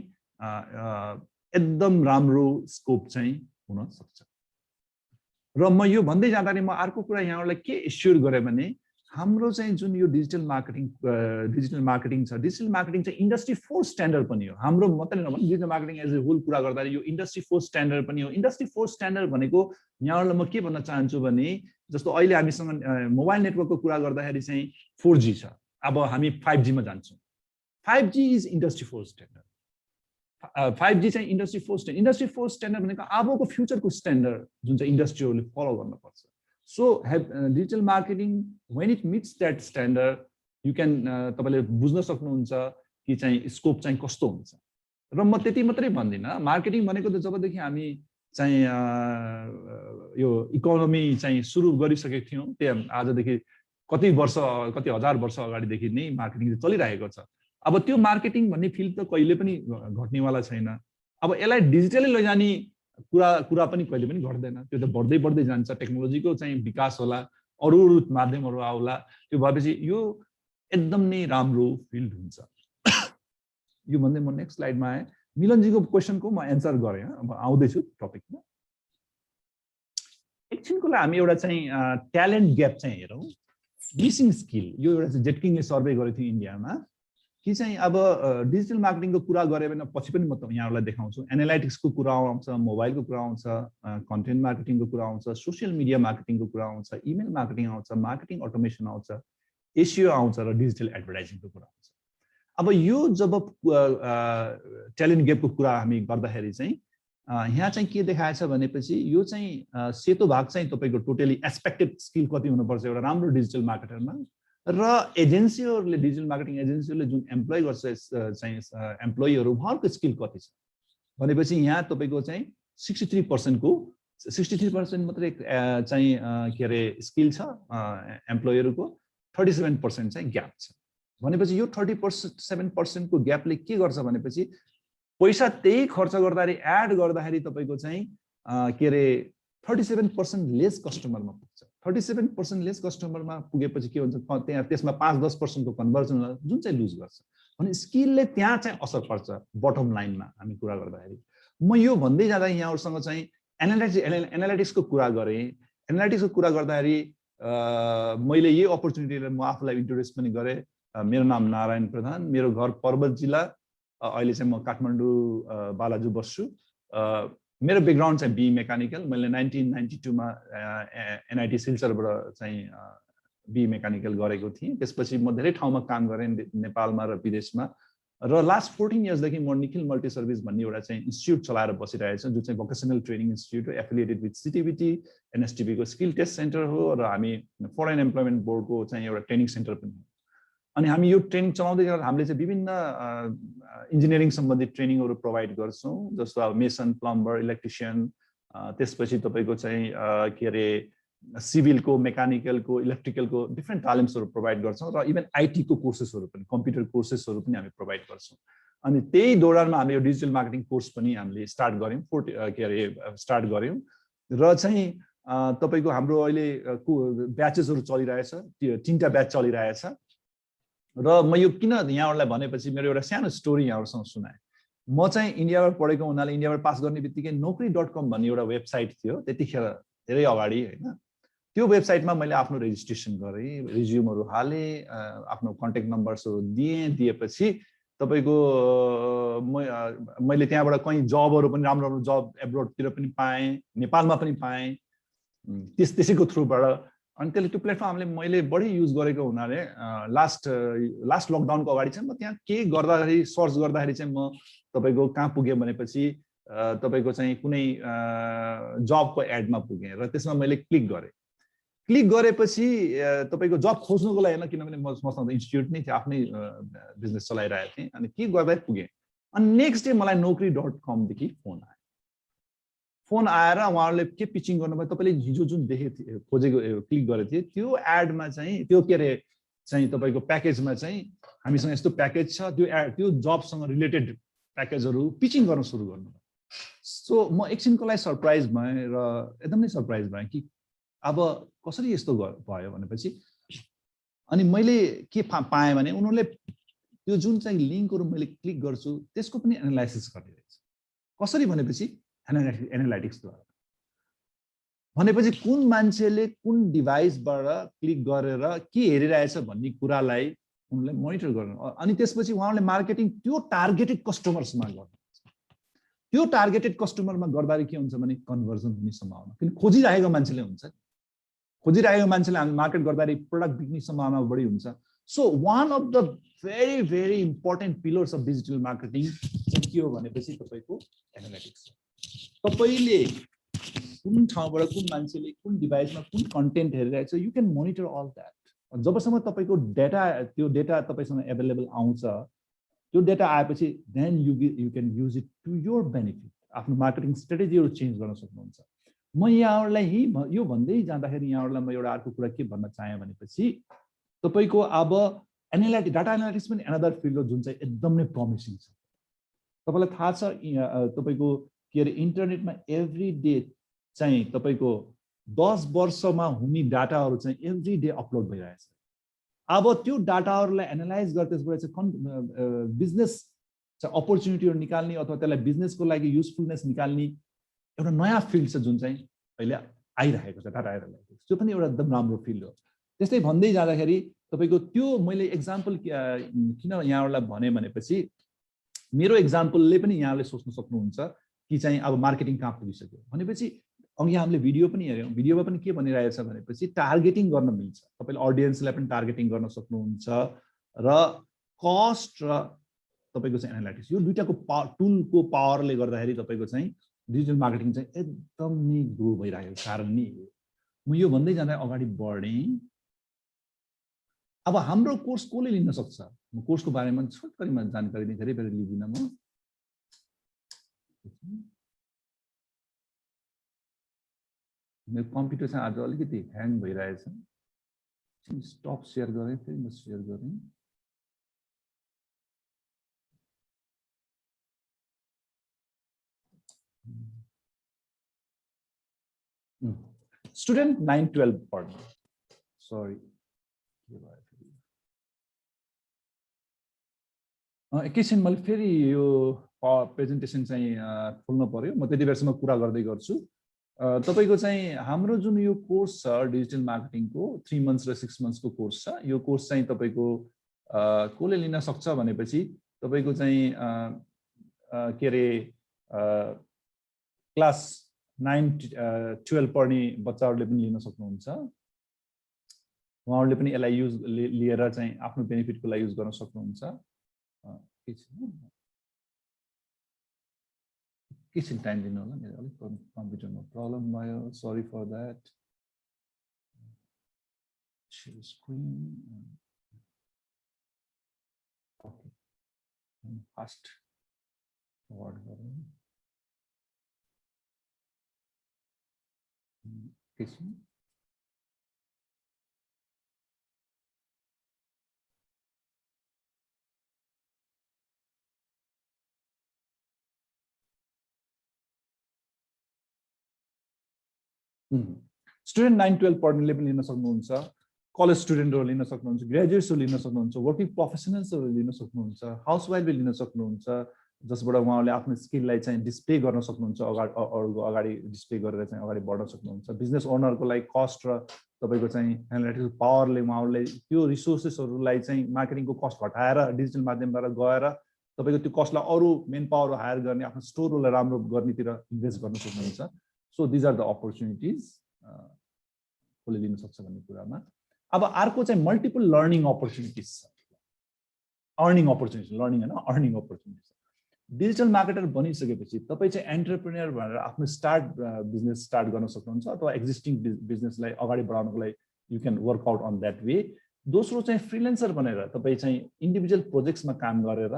एकदम राम्रो स्कोप चाहिँ हुन सक्छ। र म यो भन्दै जाँदाखेरि म अर्को कुरा यहाँहरुलाई के एस्योर गरे भने हाम्रो चाहिँ जुन यो डिजिटल मार्केटिङ छ, डिजिटल मार्केटिङ चाहिँ इन्डस्ट्री 4 स्ट्यान्डर्ड पनि हो। हाम्रो मात्रै नभने digital marketing as a whole कुरा गर्दा यो इन्डस्ट्री 4 स्ट्यान्डर्ड पनि हो। इन्डस्ट्री 4 स्ट्यान्डर्ड भनेको यहाँहरुलाई म के भन्न चाहन्छु भने जस्तो अहिले हामीसँग मोबाइल नेटवर्कको कुरा गर्दाखेरि चाहिँ 4G छ, अब हामी 5G मा जान्छौँ। 5G is industry 4 standard. 5G चाहिँ इन्डस्ट्री 4 स्ट्यान्डर्ड। इन्डस्ट्री 4 स्ट्यान्डर्ड भनेको अबको फ्युचरको स्ट्यान्डर्ड जुन चाहिँ इन्डस्ट्रीहरुले फलो गर्न पर्छ। So digital marketing, when it meets that standard, you can तपाईले बुझ्न सक्नुहुन्छ कि चाहिँ स्कोप चाहिँ कस्तो हुन्छ। र म त्यति मात्रै भन्दिन, मार्केटिङ भनेको त जबदेखि हामी चाहिँ यो इकोनोमी चाहिँ सुरु गरिसकेको थियौं त्यो आजदेखि कति हजार वर्ष अगाडिदेखि नै मार्केटिङ चलिरहेको छ। अब त्यो मार्केटिङ भन्ने फिल्ड त कहिले पनि घट्नेवाला छैन। अब यसलाई डिजिटली लैजाने कुरा पनि कहिले पनि घट्दैन, त्यो त बढ्दै जान्छ। टेक्नोलोजीको चाहिँ विकास होला, अरु माध्यमहरु आउला, त्यो भएपछि यो एकदम नै राम्रो फिल्ड हुन्छ। यो भन्दै म नेक्स्ट स्लाइडमा आए। मिलनजीको क्वेशनको म एन्सर गरे, अब आउँदै छु टपिकमा। एकछिनको लागि हामी एउटा चाहिँ ट्यालेन्ट ग्याप चाहिँ हेरौँ। मिसिङ स्किल, यो एउटा चाहिँ जेटकिङले सर्वे गरेको थियो इन्डियामा। कि चाहिँ अब डिजिटल मार्केटिङको कुरा गरे भने पछि पनि म यहाँहरूलाई देखाउँछु। एनालाइटिक्सको कुरा आउँछ, मोबाइलको कुरा आउँछ, कन्टेन्ट मार्केटिङको कुरा आउँछ, सोसियल मिडिया मार्केटिङको कुरा आउँछ, इमेल मार्केटिङ आउँछ, मार्केटिङ अटोमेसन आउँछ, एसियो आउँछ र डिजिटल एडभर्टाइजिङको कुरा आउँछ। अब यो जब ट्यालेन्ट ग्यापको कुरा हामी गर्दाखेरि चाहिँ यहाँ चाहिँ के देखाएछ भनेपछि यो चाहिँ सेतो भाग चाहिँ तपाईँको टोटली एक्सपेक्टेड स्किल कति हुनुपर्छ एउटा राम्रो डिजिटल मार्केटरमा, र एजेन्सीहरूले डिजिटल मार्केटिङ एजेन्सीहरूले जुन एम्प्लोय गर्छ चाहिँ एम्प्लोयीहरू उहाँहरूको स्किल कति छ भनेपछि यहाँ तपाईँको चाहिँ 63% मात्रै चाहिँ के अरे स्किल छ एम्प्लोयरको, 37% चाहिँ ग्याप छ। भनेपछि यो 37% को ग्यापले के गर्छ भनेपछि पैसा त्यही खर्च गर्दाखेरि एड गर्दाखेरि तपाईँको चाहिँ के अरे 37% लेस कस्टमरमा पुग्छ। 37% लेस कस्टमरमा पुगेपछि के हुन्छ त्यहाँ त्यसमा 5-10% को कन्भर्जन जुन चाहिँ लुज गर्छ। भने स्किलले त्यहाँ चाहिँ असर पर्छ बटम लाइनमा हामी कुरा गर्दाखेरि। म यो भन्दै जाँदा यहाँहरुसँग चाहिँ एनालिटिक्सको कुरा गरेँ। एनालिटिक्सको कुरा गर्दाखेरि मैले यही अपर्चुनिटीले म आफूलाई इन्ट्रोड्युस पनि गरेँ। मेरो नाम नारायण प्रधान, मेरो घर पर्वत जिल्ला, अहिले चाहिँ म काठमाडौँ बालाजु बस्छु। मेरो ब्याकग्राउन्ड चाहिँ बी मेकानिकल। मैले 1992 मा एनआईटी सिलचरबाट चाहिँ बी मेकानिकल गरेको थिएँ। त्यसपछि म धेरै ठाउँमा काम गरेँ नेपालमा र विदेशमा, र लास्ट 14 इयर्सदेखि म निखिल मल्टी सर्भिस भन्ने एउटा चाहिँ इन्स्टिट्युट चलाएर बसिरहेको छु, जो चाहिँ भोकेसनल ट्रेनिङ इन्स्टिट्युट हो, एफिलिएटेड विथ सिटिभिटी, एनएसटिभी को स्किल टेस्ट सेन्टर हो, र हामी फरेन एम्प्लोइमेन्ट बोर्डको चाहिँ एउटा ट्रेनिङ सेन्टर पनि हो। अनि हामी यो ट्रेनिङ चलाउँदै गर्दा हामीले चाहिँ विभिन्न इन्जिनियरिङ सम्बन्धित ट्रेनिङहरू प्रोभाइड गर्छौँ, जस्तो अब मेसन, प्लम्बर, इलेक्ट्रिसियन, त्यसपछि तपाईँको चाहिँ के अरे सिभिलको, मेकानिकलको, इलेक्ट्रिकलको डिफ्रेन्ट तालिम्सहरू प्रोभाइड गर्छौँ, र इभन आइटीको कोर्सेसहरू पनि, कम्प्युटर कोर्सेसहरू पनि हामी प्रोभाइड गर्छौँ। अनि त्यही दौरानमा हामीले यो डिजिटल मार्केटिङ कोर्स पनि हामीले स्टार्ट गऱ्यौँ, र चाहिँ तपाईँको हाम्रो अहिले ब्याचेसहरू चलिरहेछ, 3टा ब्याच चलिरहेछ। र म यो किन यहाँहरूलाई भनेपछि मेरो एउटा सानो स्टोरी यहाँहरूसँग सुनाएँ। म चाहिँ इन्डियाबाट पढेको हुनाले इन्डियाबाट पास गर्ने बित्तिकै naukri.com भन्ने एउटा वेबसाइट थियो त्यतिखेर, धेरै अगाडि होइन। त्यो वेबसाइटमा मैले आफ्नो रेजिस्ट्रेसन गरेँ, रिज्युमहरू हालेँ, आफ्नो कन्ट्याक्ट नम्बर्सहरू दिएपछि तपाईँको मैले त्यहाँबाट कहीँ जबहरू पनि राम्रो राम्रो जब एब्रोडतिर पनि पाएँ, नेपालमा पनि पाएँ त्यसैको थ्रुबाट। अनि त्यसले त्यो प्लेटफर्मले मैले बढी युज गरेको हुनाले लास्ट लकडाउनको अगाडि चाहिँ म त्यहाँ के गर्दाखेरि सर्च गर्दाखेरि चाहिँ म तपाईँको कहाँ पुगेँ भनेपछि तपाईँको चाहिँ कुनै जबको एडमा पुगेँ, र त्यसमा मैले क्लिक गरेँ। क्लिक गरेपछि तपाईँको जब खोज्नुको लागि होइन, किनभने मसँग इन्स्टिट्युट नै थियो, आफ्नै बिजनेस चलाइरहेको थिएँ। अनि के गर्दै पुगेँ, अनि नेक्स्ट डे मलाई naukri.com देखि फोन आयो। फोन आएर उहाँहरूले के पिचिङ गर्नुभयो, तपाईँले हिजो जुन खोजेको क्लिक गरेको थिएँ त्यो एडमा चाहिँ त्यो के अरे चाहिँ तपाईँको प्याकेजमा चाहिँ हामीसँग यस्तो प्याकेज छ, त्यो जबसँग रिलेटेड प्याकेजहरू पिचिङ गर्न सुरु गर्नुभयो। सो म एकछिनको लागि सरप्राइज भएँ, र एकदमै सरप्राइज भएँ कि अब कसरी यस्तो भयो भनेपछि। अनि मैले के पाएँ भने उनीहरूले त्यो जुन चाहिँ लिङ्कहरू मैले क्लिक गर्छु त्यसको पनि एनालाइसिस गर्ने रहेछ। कसरी भनेपछि एनालाइटिक्सद्वारा। भनेपछि कुन मान्छेले कुन डिभाइसबाट क्लिक गरेर के हेरिरहेछ भन्ने कुरालाई उनले मोनिटर गर्नु। अनि त्यसपछि उहाँले मार्केटिङ त्यो टार्गेटेड कस्टमर्समा गर्नुहुन्छ। त्यो टार्गेटेड कस्टमरमा गर्दाखेरि के हुन्छ भने कन्भर्जन हुने सम्भावना, किन खोजिरहेको मान्छेले हुन्छ, खोजिरहेको मान्छेले हामी मार्केट गर्दाखेरि प्रोडक्ट बिक्ने सम्भावना बढी हुन्छ। So one of the very very important pillars of digital marketing के हो भनेपछि तपाईँको एनालाइटिक्स। तपाईँले कुन ठाउँबाट कुन मान्छेले कुन डिभाइसमा कुन कन्टेन्ट हेरिरहेको छ, you can monitor all that. जबसम्म तपाईँको त्यो डेटा तपाईँसँग एभाइलेबल आउँछ, त्यो डेटा आएपछि then you can use it to your benefit. आफ्नो मार्केटिङ स्ट्रेटेजीहरू चेन्ज गर्न सक्नुहुन्छ। म यहाँहरूलाई यो भन्दै जाँदाखेरि यहाँहरूलाई म एउटा अर्को कुरा के भन्न चाहेँ भनेपछि तपाईँको अब डाटा एनालिटिक्स पनि एनदर फिल्ड हो जुन चाहिँ एकदम नै प्रमिसिङ छ। तपाईँलाई थाहा छ तपाईँको के अरे इन्टरनेटमा एभ्री डे चाहिँ तपाईँको 10 वर्षमा हुने डाटाहरू चाहिँ एभ्री डे अपलोड भइरहेछ। अब त्यो डाटाहरूलाई एनालाइज गरेर त्यसबाट चाहिँ बिजनेस अपर्च्युनिटीहरू निकाल्ने अथवा त्यसलाई बिजनेसको लागि युजफुलनेस निकाल्ने एउटा नयाँ फिल्ड छ जुन चाहिँ अहिले आइरहेको छ, डाटा एनालाइटिक्स। त्यो पनि एउटा एकदम राम्रो फिल्ड हो। त्यस्तै भन्दै जाँदाखेरि तपाईको त्यो मैले एक्जाम्पल किन यहाँहरुलाई भने भनेपछि मेरो एक्जाम्पलले पनि यहाँले सोच्न सक्नुहुन्छ कि चाहिँ अब मार्केटिङ कहाँ पुगिसक्यो भनेपछि अघि हामीले भिडियो पनि हेर्यौं भिडियोमा पनि के भनिरहेछ भनेपछि टार्गेटिङ गर्न मिल्छ तपाईले ऑडियन्सलाई पनि टार्गेटिङ गर्न सक्नुहुन्छ र कस्ट र तपाईको चाहिँ एनालिटिक्स यो दुईटाको टुलको पावरले गर्दाखेरि तपाईको चाहिँ डिजिटल मार्केटिङ चाहिँ एकदम नै ग्रो भइरहेको कारण नि म यो भन्दै जाँदा अगाडि बढे अब हाम्रो कोर्स कोले लिन सक्छ म कोर्सको बारेमा छोटकरीमा जानकारी दिए धेरै लिदिन म मेरो कम्प्युटर चाहिँ आज अलिकति ह्याङ भइरहेछ स्टप शेयर गरेँ फेरि म शेयर गरेँ स्टुडेन्ट 9-12 पढ्नु सरी एकैछिन मैले फेरि यो प्रेजेन्टेसन चाहिँ खोल्न पर्यो म त्यति बेरसम्म कुरा गर्दै गर्छु तपाईको चाहिँ हाम्रो जुन यो कोर्स छ डिजिटल मार्केटिङको 3 मन्थ्स र 6 मन्थ्सको कोर्स छ यो कोर्स चाहिँ तपाईको कोले लिन सक्छ भनेपछि तपाईको चाहिँ के रे क्लास 9-12 पढ्ने बच्चाहरुले पनि लिन सक्नुहुन्छ उहाँहरुले पनि यसलाई युज लिएर चाहिँ आफ्नो बेनिफिटको लागि युज गर्न सक्नुहुन्छ एकैछिन टाइम दिनु होला मेरो अलिक कम्प्युटरमा प्रब्लम भयो sorry for that share screen okay fast forward गरौँ एकैछिन स्टुडेन्ट 9-12 पढ्नेले पनि लिन सक्नुहुन्छ कलेज स्टुडेन्टहरु लिन सक्नुहुन्छ ग्रेजुएट्सहरु लिन सक्नुहुन्छ वर्किङ प्रोफेसनल्सहरु लिन सक्नुहुन्छ हाउसवाइफले लिन सक्नुहुन्छ जसबाट उहाँले आफ्नो स्किललाई चाहिँ डिस्प्ले गर्न सक्नुहुन्छ अरूको अगाडि डिस्प्ले गरेर चाहिँ अगाडि बढ्न सक्नुहुन्छ बिजनेस ओनरको लागि कस्ट र तपाईको चाहिँ एनालिटिकल पावरले उहाँले त्यो रिसोर्सेसहरुलाई चाहिँ मार्केटिङको कस्ट घटाएर डिजिटल माध्यमबाट गएर तपाईको त्यो कस्टलाई अरु मेन पावर हायर गर्ने आफ्नो स्टोरलाई राम्रो गर्नेतिर इन्भेस्ट गर्न सक्नुहुन्छ so these are the opportunities कोले लिन सक्छ भन्ने कुरामा अब अर्को चाहिँ मल्टिपल लर्निङ अपर्चुनिटीज छ अर्निङ अपर्चुनिटीज लर्निङ हैन अर्निङ अपर्चुनिटीज डिजिटल मार्केटर बनिसकेपछि तपाई चाहिँ एन्टरप्रेन्योर भनेर आफ्नो बिजनेस स्टार्ट गर्न सक्नुहुन्छ अथवा एक्जिस्टिङ बिजनेसलाई अगाडि बढाउनको लागि you can work out on that way दोस्रो चाहिँ फ्रीलान्सर बनेर तपाई चाहिँ इन्डिभिजुअल प्रोजेक्ट्समा काम गरेर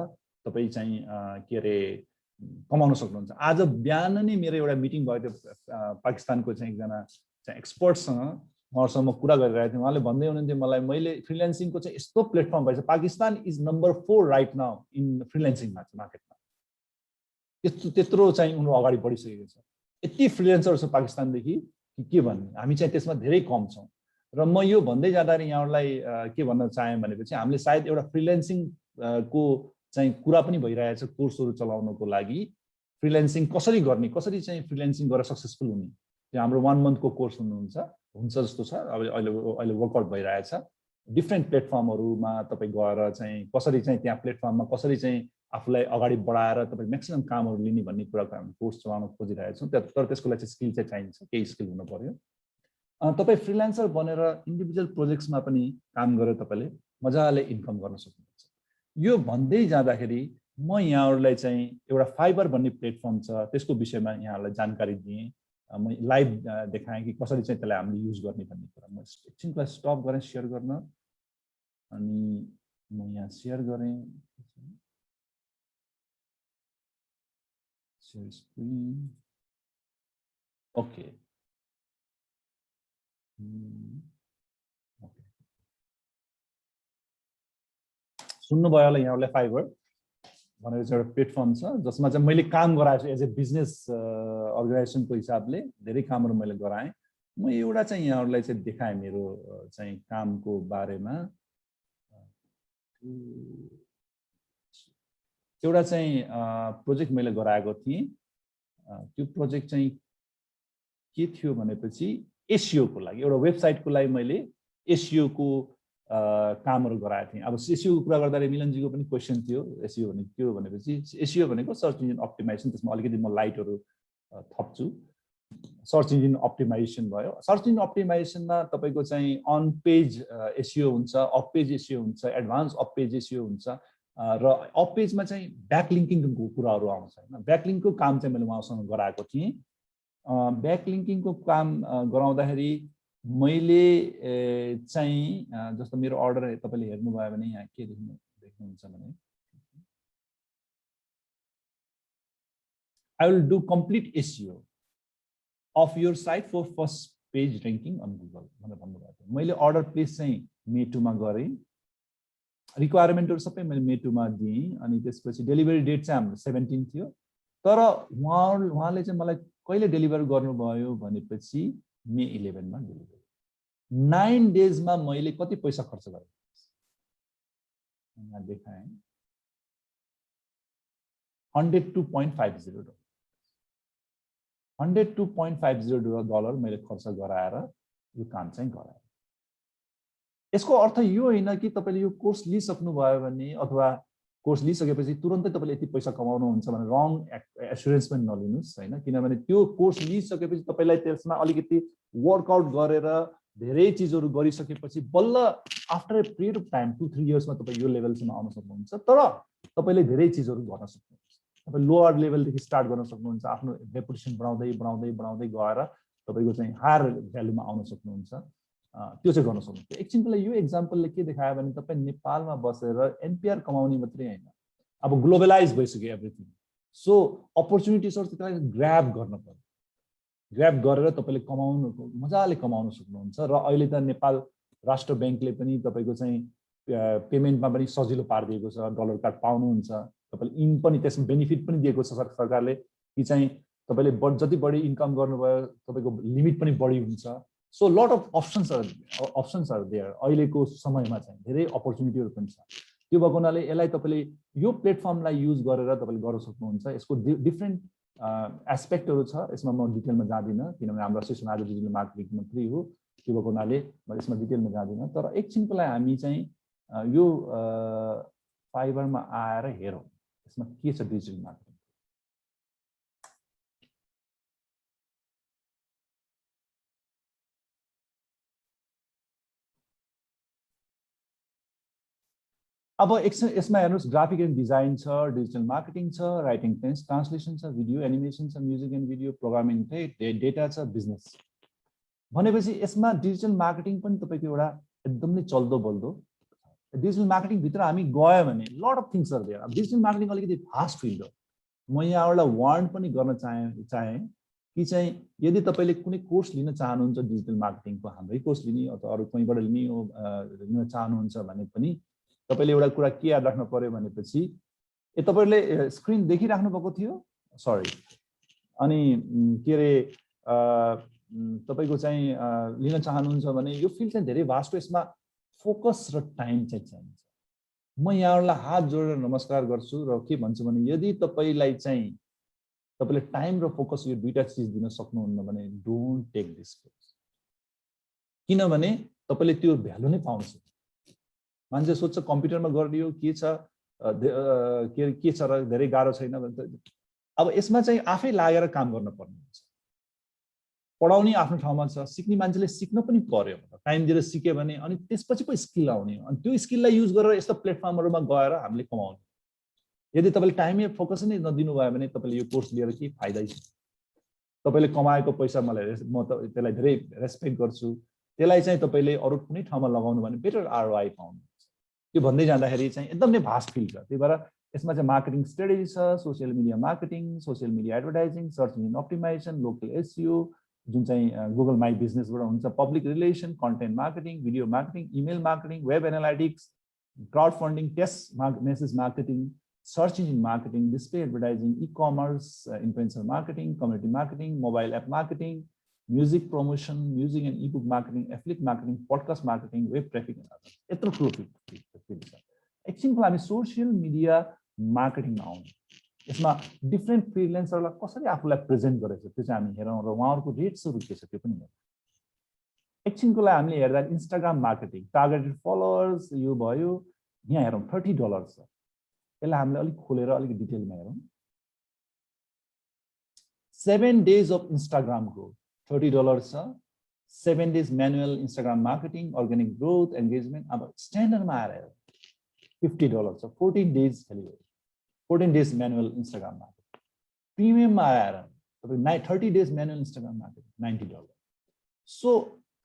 तपाई चाहिँ के रे कमाउन सक्नुहुन्छ आज बिहान नै मेरो एउटा मिटिङ भयो पाकिस्तानको चाहिँ एकजना चाहिँ एक्सपर्टसँग उहाँसँग कुरा गरिरहेको थिएँ उहाँले भन्दै हुनुहुन्थ्यो मलाई मैले फ्रीलान्सिङको चाहिँ यस्तो प्लेटफर्म भएछ Pakistan is number 4 right now in फ्रीलान्सिङमा मार्केटमा त्यत्रो चाहिँ उनीहरू अगाडि बढिसकेको छ यति फ्रीलान्सर छ पाकिस्तानदेखि के भन्ने हामी चाहिँ त्यसमा धेरै कम छौँ र म यो भन्दै जाँदाखेरि यहाँहरूलाई के भन्न चाहे भनेपछि हामीले सायद एउटा फ्रीलान्सिङ को चाहिँ कुरा पनि भइरहेछ कोर्सहरु चलाउनको लागि फ्रीलान्सिङ कसरी गर्ने कसरी चाहिँ फ्रीलान्सिङ गरेर सक्सेसफुल हुने त्यो हाम्रो 1 मन्थको कोर्स हुन्छ जस्तो छ अब अहिले वर्कआउट भइरहेछ डिफरेन्ट प्लेटफर्महरुमा तपाई गएर चाहिँ कसरी चाहिँ त्यहाँ प्लेटफर्ममा कसरी चाहिँ आफुलाई अगाडि बढाएर तपाई म्याक्सिमम कामहरु लिने भन्ने कुराको हामी कोर्स चलाउन खोजिरहेछौं तर त्यसको लागि चाहिँ स्किल चाहिँ चाहिन्छ केही स्किल हुनु पर्यो तपाई फ्रीलान्सर बनेर इन्डिभिजुअल प्रोजेक्ट्समा पनि काम गरेर तपाईले मजाले इन्कम गर्न सक्नुहुन्छ यो भन्दै जाँदाखेरि म यहाँहरुलाई चाहिँ एउटा फाइबर भन्ने प्लेटफर्म छ त्यसको विषयमा यहाँहरुलाई जानकारी दिए म लाइभ देखाएँ कि कसरी चाहिँ त्यसलाई हामीले युज गर्ने भन्ने कुरा म एकछिनलाई स्टप गरेँ शेयर गर्न अनि म यहाँ शेयर गरेँ शेयर स्क्रिन ओके सुन्नुभयो होला यहाँहरुले फाइबर भनेर चाहिँ एउटा प्लेटफर्म छ जसमा चाहिँ मैले काम गराएको छु एज ए बिजनेस अर्गनाइजेसनको हिसाबले धेरै कामहरु मैले गराएँ म एउटा चाहिँ यहाँहरुलाई चाहिँ देखाएँ मेरो चाहिँ कामको बारेमा एउटा चाहिँ प्रोजेक्ट मैले गराएको थिएँ त्यो प्रोजेक्ट चाहिँ के थियो भनेपछि एसईओ को लागि एउटा वेबसाइटको लागि मैले एसईओ को कामहरु गराएको थिएँ। अब एसईओ कुरा गर्दाखेरि मिलनजीको पनि क्वेशन थियो, एसईओ भनेको के हो भनेपछि एसईओ भनेको सर्च इन्जिन अप्टिमाइजेसन। त्यसमा अलिकति म लाइटहरु थप्छु। सर्च इन्जिन अप्टिमाइजेसन भयो। सर्च इन्जिन अप्टिमाइजेसनमा तपाईको चाहिँ अन पेज एसईओ हुन्छ, अफ पेज एसईओ हुन्छ, एडभान्स अफ पेज एसईओ हुन्छ र अफ पेजमा चाहिँ ब्याकलिङ्किङको कुराहरु आउँछ हैन। ब्याकलिङ्कको काम चाहिँ मैले उहाँसँग गराएको थिएँ। ब्याकलिङ्किङको काम गराउँदाखेरि मैले चाहिँ जस्तो मेरो अर्डर तपाईले हेर्नुभयो भने यहाँ के देख्नुहुन्छ भने I will do complete SEO of your site for first page ranking on Google भनेर भन्नुभएको थियो। मैले अर्डर प्लेस चाहिँ मेटुमा गरेँ, रिक्वायरमेन्टहरु सबै मैले मेटुमा दिएँ अनि त्यसपछि डेलिभरी डेट चाहिँ हाम्रो 17 थियो। तर उहाँले चाहिँ मलाई कहिले डेलिभर गर्नुभयो भनेपछि मे 11 मा डेलिभर। 9 डेजमा मैले कति पैसा खर्च गरेँ यहाँ देखाएँ, $102.50 $102.50 मैले खर्च गराएर यो काम चाहिँ गराएँ। यसको अर्थ यो होइन कि तपाईले यो कोर्स लिइसक्नु भयो भने अथवा कोर्स लिइसकेपछि तुरुन्तै तपाईले यति पैसा कमाउनुहुन्छ भने रङ एस्युरेन्स पनि नलिनुस् हैन। किनभने त्यो कोर्स लिइसकेपछि तपाईलाई त्यसमा अलिकति वर्कआउट गरेर धेरै चीजहरु गरिसकेपछि बल्ल after a period of time 2-3 इयर्समा तपाई यो लेभलसम्म आउन सक्नुहुन्छ। तर तपाईले धेरै चीजहरु गर्न सक्नुहुन्छ। तपाई लोअर लेभलदेखि स्टार्ट गर्न सक्नुहुन्छ। आफ्नो रेपुटेसन बढाउँदै बढाउँदै बढाउँदै गएर तपाईको चाहिँ हायर भ्यालुमा आउन सक्नुहुन्छ। त्यो चाहिँ गर्न सक्नुहुन्छ। एकछिनको लागि यो एक्जाम्पलले के देखायो भने तपाई नेपालमा बसेर एनपीआर कमाउने मात्रै हैन, अब ग्लोबलाइज भइसक्यो एभ्रिथिङ। सो अपर्चुनिटिजहरु त्यसलाई ग्र्याब गर्न पर्यो। ग्र्याब गरेर तपाईले कमाउनु मजाले कमाउन सक्नुहुन्छ। र अहिले त नेपाल राष्ट्र बैंकले पनि तपाईको चाहिँ पेमेन्टमा पनि सजिलो पारिदिएको छ। डलर कार्ड पाउनुहुन्छ तपाईले, इन पनि त्यसमा बेनिफिट पनि दिएको छ सरकारले कि चाहिँ तपाईले जति बढी इन्कम गर्नुभयो तपाईको लिमिट पनि बढी हुन्छ। So lot of options are there. अहिलेको समयमा चाहिँ धेरै अपर्चुनिटीहरु पनि छ। त्यो भएको हुनाले यसलाई तपाईले यो प्लेटफर्मलाई युज गरेर तपाईले गर्न सक्नुहुन्छ। यसको डिफरेन्ट एस्पेक्टहरु छ, यसमा म डिटेलमा जादिन किनभने हाम्रो सेसन आज डिजिटल मार्केटिङमा फ्री हो। त्यो भएको हुनाले म यसमा डिटेलमा जादिन। तर एकछिनको लागि हामी चाहिँ यो फाइबरमा आएर हेरौँ यसमा के छ डिजिटल मार्केटिङ। अब यसमा हेर्नुस् ग्राफिक एन्ड डिजाइन छ, डिजिटल मार्केटिङ छ, राइटिङ टेक्स्ट ट्रान्सलेसन छ, भिडियो एनिमेसन छ, music and video programming data छ, बिजनेस भनेपछि यसमा डिजिटल मार्केटिङ पनि तपाईको एउटा एकदम नै चल्दो बल्दो। डिजिटल मार्केटिङ भित्र हामी गयो भने lot of things are there. अब डिजिटल मार्केटिङ अलिकति फास्ट फिल्ड हो। म यहाँ एउटा वार्न पनि गर्न चाहे कि चाहिँ यदि तपाईले कुनै कोर्स लिन चाहनुहुन्छ डिजिटल मार्केटिङको, हाम्रै कोर्स लिने अथवा अरु कहीँबाट लिन चाहनुहुन्छ भने पनि तपाईले एउटा कुरा के याद राख्नु पर्यो भनेपछि तपाईले स्क्रिन देखिराख्नु भएको थियो, सरी, अनि के रे तपाईको चाहिँ लिन चाहनुहुन्छ भने यो फिल्ड चाहिँ धेरै भास्ट हो। यसमा फोकस र टाइम चाहिँ चाहिन्छ। म यहाँहरुलाई हात जोडेर नमस्कार गर्छु र के भन्छु भने यदि तपाईलाई चाहिँ तपाईले टाइम र फोकस यो दुईटा चीज दिन सक्नुहुन्न भने डोन्ट टेक दिस कोर्स। किनभने तपाईले त्यो भ्यालु नै पाउन सक्नुहुन्छ। मान्छे सोध्छ कम्प्युटरमा गरिदियो के छ र धेरै गाह्रो छैन भने अब यसमा चाहिँ आफै लागेर काम गर्न पर्ने हुन्छ। पढाउने आफ्नो ठाउँमा छ, सिक्ने मान्छेले सिक्न पनि पर्यो, टाइम दिएर सिक्यो भने अनि त्यसपछि पो स्किल आउने हो। अनि त्यो स्किललाई युज गरेर यस्तो प्लेटफर्महरुमा गएर हामीले कमाउने। यदि तपाईले टाइमै फोकस नै नदिनु भयो भने तपाईले यो कोर्स लिएर के फाइदै छ। तपाईले कमाएको पैसा म त्यसलाई धेरै रेस्पेक्ट गर्छु। त्यसलाई चाहिँ तपाईले अरु कुनै ठाउँमा लगाउनु भने बेटर आरओआई पाउनुहुन्छ। त्यो भन्दै जाँदाखेरि चाहिँ एकदम नै भास्ट फिल्ड छ। त्यही भएर यसमा चाहिँ मार्केटिङ स्ट्रेटेजी छ, social media marketing, social media advertising, search engine optimization, local SEO जुन चाहिँ गुगल माई बिजनेसबाट हुन्छ, public relation, content marketing, video marketing, email marketing, web analytics, crowdfunding, test message marketing, search engine marketing, display advertising, e-commerce, influencer marketing, community marketing, mobile app marketing, music promotion, music and e-book marketing, affiliate marketing, podcast marketing, web traffic and other. यत्रो ठुलो field छ। एकछिनको हामी social media मार्केटिङमा आउँछौँ। यसमा different फ्रिल्यान्सरलाई कसरी आफूलाई present गरेको छ त्यो चाहिँ हामी हेरौँ र उहाँहरूको रेट्सहरु के छ त्यो पनि हेरौँ। एकछिनको लागि हामीले हेर्दा इन्स्टाग्राम मार्केटिङ टार्गेटेड फलोअर्स यो भयो यहाँ हेरौँ $30 छ यसलाई हामीले अलिक खोलेर अलिक डिटेलमा हेरौँ 7 days of Instagram growth $30 छ 7 days manual Instagram marketing organic growth engagement अब स्ट्यान्डर्डमा आएर $50 छ 14 days खाली 14 days manual Instagram marketing प्रिमियममा आएर तपाईं 30 days manual Instagram marketing $90 so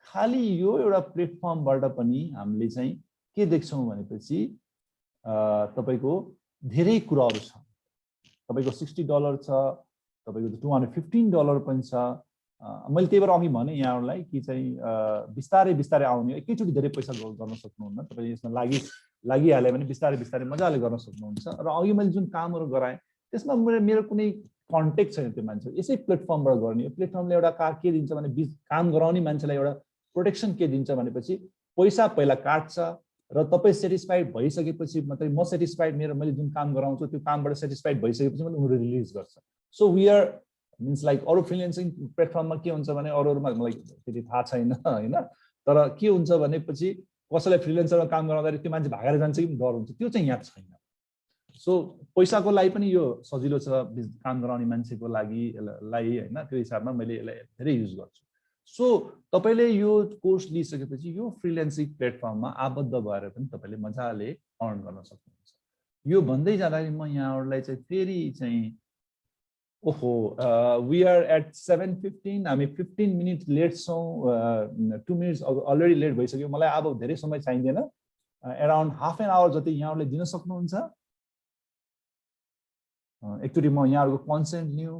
खाली यो एउटा प्लेटफर्मबाट पनि हामीले चाहिँ के देख्छौं भनेपछि तपाईको धेरै कुराहरु छ तपाईको $60 छ तपाईको $215 पनि छ मैले त्यही भएर अघि भने यहाँहरुलाई कि चाहिँ बिस्तारै बिस्तारै आउने एकैचोटी धेरै पैसा गर्न सक्नुहुन्न तपाईले यसमा लागिहाले भने बिस्तारै बिस्तारै मजाले गर्न सक्नुहुन्छ र अघि मैले जुन कामहरु गराए त्यसमा मेरो कुनै कन्टेक्ट छैन त्यो मान्छे यसै प्लेटफर्मबाट गर्ने यो प्लेटफर्मले एउटा के दिन्छ भने काम गराउने मान्छेलाई एउटा प्रोटेक्सन के दिन्छ भनेपछि पैसा पहिला काट्छ र तपाई सेटिस्फाइड भइसकेपछि मात्रै म सेटिस्फाइड मैले जुन काम गराउँछु त्यो कामबाट सेटिस्फाइड भइसकेपछि मात्रै उनीहरु रिलिज गर्छ so we are means like अरु फ्रीलान्सिङ प्लेटफर्ममा के हुन्छ भने अरूहरुमा मलाई त्यति थाहा छैन हैन तर के हुन्छ भनेपछि कसैलाई फ्रीलान्सरमा काम गराउँदा त्यो मान्छे भागेर जान्छ कि डर हुन्छ त्यो चाहिँ यहाँ छैन सो पैसाको लागि पनि यो सजिलो छ काम गराउने मान्छेको लागि हैन त्यो हिसाबमा मैले यसलाई धेरै युज गर्छु सो तपाईले यो कोर्स लिइसकेपछि यो फ्रीलान्सिङ प्लेटफर्ममा आबद्ध भएर पनि तपाईले मजाले अर्न गर्न सक्नुहुन्छ यो भन्दै जाँदाखेरि म यहाँहरुलाई चाहिँ फेरि चाहिँ ओहो वी आर एट 7:15 हामी 15 मिनेट लेट छौं 2 मिनेट्स अलरेडी लेट भइसक्यो मलाई अब धेरै समय चाहिँदैन अराउन्ड हाफ एन आवर जति यहाँहरुले दिन सक्नुहुन्छ एकचोटी म यहाँहरुको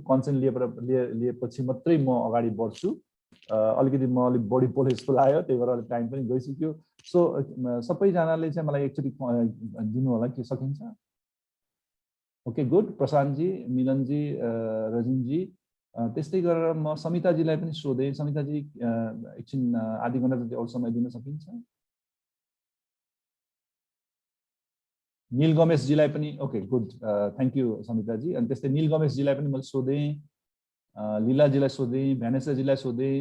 कन्सेन्ट लिएपछि मात्रै म अगाडि बढ्छु अलिकति म अलि बढी बोले जस्तो लाग्यो त्यही भएर अलि टाइम पनि गइसक्यो सो सबैजनाले चाहिँ मलाई एकचोटी दिनु होला के सकिन्छ ओके गुड प्रशान्त जी मिलन जी रजिन जी त्यस्तै गरेर म समिता जीलाई पनि सोधे समिता जी एकछिन आधी घण्टा जति अरु समय दिन सकिन्छ नील गमेश जीलाई पनि okay good thank you Samita ji अनि त्यस्तै नील गमेश जीलाई पनि मैले सोधे लीला जीलाई सोधे भ्यानेसा जीलाई सोधे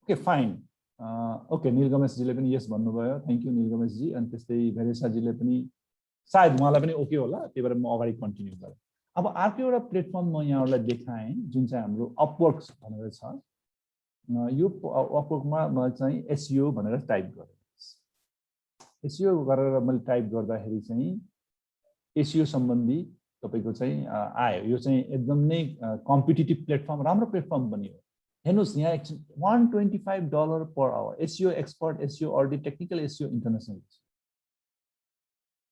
ओके फाइन ओके नील गमेश जीले पनि यस भन्नुभयो थ्यांक यू नील गमेश जी अनि त्यस्तै भ्यानेसा जीले पनि सायद उहाँलाई पनि ओके होला त्यही भएर म अगाडि कन्टिन्यू गरे अब अर्को एउटा प्लेटफर्म म यहाँहरुलाई देखाएँ जुन चाहिँ हाम्रो अपवर्क भनेर छ यो अपवर्कमा म चाहिँ एसईओ भनेर टाइप गरे एसईओ गरेर मैले टाइप गर्दाखेरि चाहिँ एसईओ सम्बन्धी तपाईको चाहिँ आयो यो चाहिँ एकदम नै कम्पिटिटिभ प्लेटफर्म राम्रो प्लेटफर्म पनि हो हेर्नुस् यहाँ $125 per hour SEO expert SEO audit technical SEO international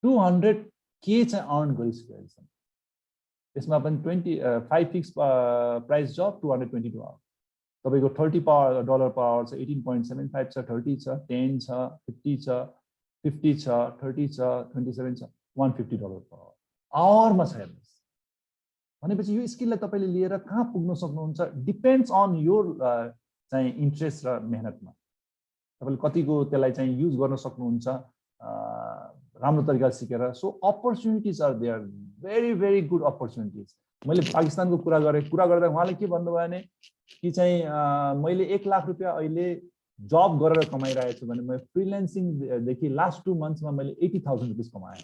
200K चाहिँ अर्न गरिसकेको छ त्यसमा पनि 25 फिक्स प्राइस जब 222 आवर तपाईको $30 per hour छ 18.75 छ 30 छ 10 छ 50 छ 50 छ 30 छ 27 छ $150 per hour आवरमा छ हेर्नुस् भनेपछि यो स्किललाई तपाईले लिएर कहाँ पुग्न सक्नुहुन्छ डिपेन्ड्स अन योर चाहिँ इन्ट्रेस्ट र मेहनतमा तपाईले कतिको त्यसलाई चाहिँ युज गर्न सक्नुहुन्छ राम्रो तरिकाले सिकेर so opportunities are there very very good opportunities मैले पाकिस्तानको कुरा गर्दा उहाँले के भन्नुभयो भने कि चाहिँ मैले 1 लाख रुपैयाँ अहिले जब गरेर कमाइरहेको छु भने म फ्रीलान्सिङ देखि लास्ट 2 मन्थ्समा मैले 80,000 रुपैयाँ कमाएँ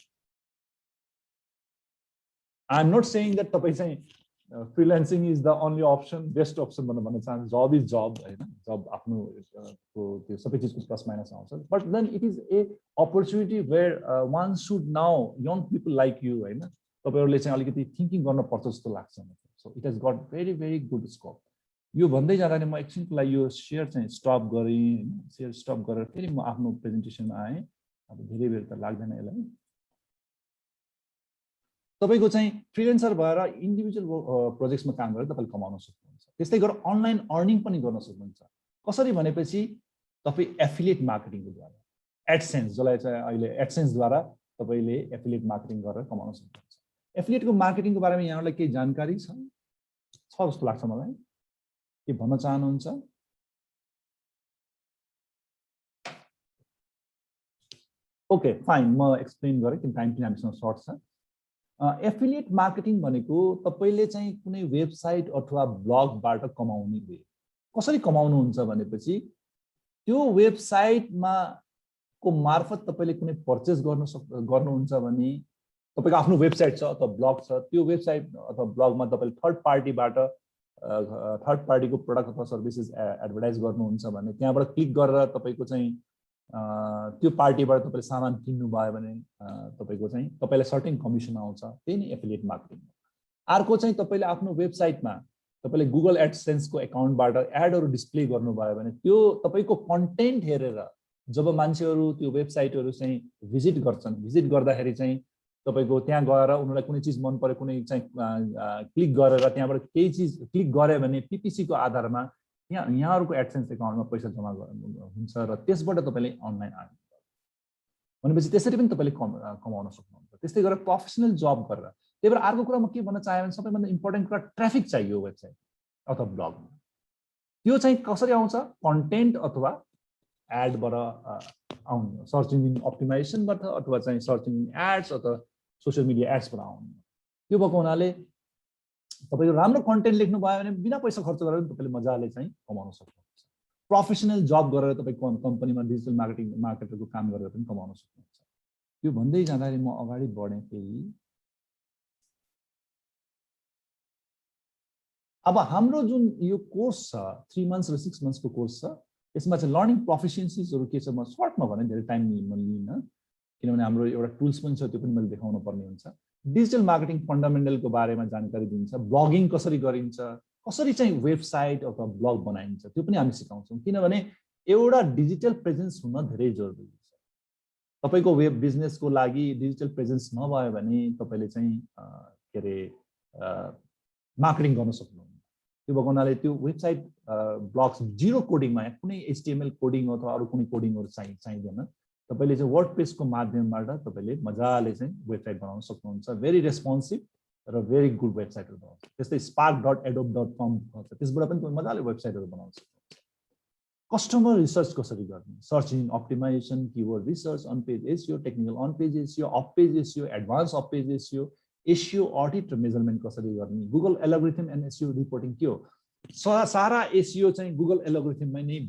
I am not saying that तपाईं चाहिँ freelancing is the only option, best option भन्न चाहन्छु job is job हैन job आफ्नो को त्यो सबै चीजको प्लस माइनस आउँछ but then it is a opportunity where one should now young people like you हैन तपाईहरुले चाहिँ अलिकति थिंकिङ गर्न पर्छ जस्तो लाग्छ so it has got very very good scope यो भन्दै जाँदा नि म एकछिनको लागि यो शेयर चाहिँ स्टप गरे हैन शेयर स्टप गरेर फेरि म आफ्नो प्रेजेन्टेसनमा आए अब धेरै बेर त लाग्दैन यसलाई तपाईको चाहिँ फ्रीलान्सर भएर इन्डिभिजुअल प्रोजेक्ट्समा काम गरेर तपाईले कमाउन सक्नुहुन्छ त्यस्तै गरेर अनलाइन अर्निङ पनि गर्न सक्नुहुन्छ कसरी भनेपछि तपाई एफिलिएट मार्केटिङको द्वारा एडसेन्स जसलाई चाहिँ अहिले एडसेन्स द्वारा तपाईले एफिलिएट मार्केटिङ गरेर कमाउन सक्नुहुन्छ एफिलिएटको मार्केटिङको बारेमा यहाँहरुलाई केही जानकारी छ जस्तो लाग्छ मलाई के भन्न चाहनुहुन्छ ओके फाइन म एक्सप्लेन गरे किन टाइम पनि हामीसँग सर्ट छ एफिलिएट मार्केटिङ भनेको तपाईले चाहिँ कुनै वेबसाइट अथवा ब्लगबाट कमाउने वे। कसरी कमाउनुहुन्छ भनेपछि त्यो वेबसाइटमा को मार्फत तपाईले कुनै पर्चेस गर्नुहुन्छ भने तपाईको आफ्नो वेबसाइट छ अथवा ब्लग छ, त्यो वेबसाइट अथवा ब्लगमा तपाईले थर्ड पार्टीको प्रोडक्ट अथवा सर्भिसेस एडभर्टाइज गर्नुहुन्छ भने त्यहाँबाट क्लिक गरेर तपाईको चाहिँ त्यो पार्टीबाट तपाईले सामान किन्नु भयो भने तपाईको चाहिँ तपाईलाई सर्टेन कमिसन आउँछ, त्यही नै एफिलिएट मार्केटिङ हो। अर्को चाहिँ तपाईले आफ्नो वेबसाइटमा तपाईले गुगल एडसेन्सको एकाउन्टबाट एडहरु डिस्प्ले गर्नुभयो भने त्यो तपाईको कन्टेन्ट हेरेर जब मान्छेहरु त्यो वेबसाइटहरु चाहिँ भिजिट गर्दाखेरि चाहिँ तपाईको त्यहाँ गएर उनीलाई कुनै चीज मन पर्यो, कुनै चाहिँ क्लिक गरेर त्यहाँबाट केही चीज क्लिक गरे भने पीपीसी को आधारमा यहाँहरुको एडसेन्स एकाउन्टमा पैसा जम्मा हुन्छ र त्यसबाट तपाईले अनलाइन अर्न भनेपछि त्यसरी पनि तपाईले कमाउन सक्नुहुन्छ। त्यस्तै गरेर प्रोफेसनल जब गरेर। त्यही भएर अर्को कुरा म के भन्न चाहे भने सबैभन्दा इम्पोर्टेन्ट कुरा ट्राफिक चाहियो वेबसाइट अथवा ब्लगमा। त्यो चाहिँ कसरी आउँछ? कन्टेन्ट अथवा एडबाट आउने, सर्च इन्जिन अप्टिमाइजेसनबाट अथवा चाहिँ सर्च इन्जिन एड्स अथवा सोशल मिडिया एड्सबाट आउने। त्यो भएको हुनाले तपाईको राम्रो कन्टेन्ट लेख्नु भयो भने बिना पैसा खर्च गरेर तपाईले मजाले चाहिँ कमाउन सक्नुहुन्छ। प्रोफेसनल जब गरेर तपाई कम्पनीमा डिजिटल मार्केटरको काम गरेर पनि कमाउन सक्नुहुन्छ। यो भन्दै जाँदाखेरि म अगाडि बढे फेरि अब हाम्रो जुन यो कोर्स छ 3 मन्थ्स र 6 मन्थ्सको कोर्स छ, यसमा चाहिँ लर्निङ प्रोफिसियन्सीजहरु के छ म सर्टमा भने धेरै टाइम लिन्न, किनभने हाम्रो एउटा टुल्स पनि छ, त्यो पनि मैले देखाउन पर्ने हुन्छ। डिजिटल मार्केटिङ फन्डामेन्टलको बारेमा जानकारी दिन्छ, ब्लगिङ कसरी गरिन्छ, कसरी चाहिँ वेबसाइट अथवा ब्लग बनाइन्छ त्यो पनि हामी सिकाउँछौँ। किनभने एउटा डिजिटल प्रेजेन्स हुन धेरै जरुरी छ। तपाईको वेब बिजनेसको लागि डिजिटल प्रेजेन्स नभयो भने तपाईले चाहिँ के रे मार्केटिङ गर्न सक्नुहुन्न। त्यो भएको हुनाले त्यो वेबसाइट ब्लग्स जिरो कोडिङमा कुनै एचटीएमएल कोडिङ अथवा अरु कुनै कोडिङहरु चाहिँदैन। तपाईले चाहिँ वर्डप्रेसको माध्यमबाट तपाईले मजाले चाहिँ वेबसाइट बनाउन सक्नुहुन्छ। भेरी रेस्पोन्सिभ र भेरी गुड वेबसाइटहरु बनाउँछ। त्यस्तै spark.adobe.com छ, त्यसबाट पनि तपाईले मजाले वेबसाइटहरु बनाउन सक्नुहुन्छ। कस्टमर रिसर्च कसरी गर्ने? Search engine optimisation, keyword research, on page SEO, technical on page SEO, off page SEO, advance off page SEO, SEO audit र मेजरमेन्ट कसरी गर्ने? Google algorithm and SEO reporting के हो? सारा एसईओ चाहिँ गुगल एल्गोरिथममै नै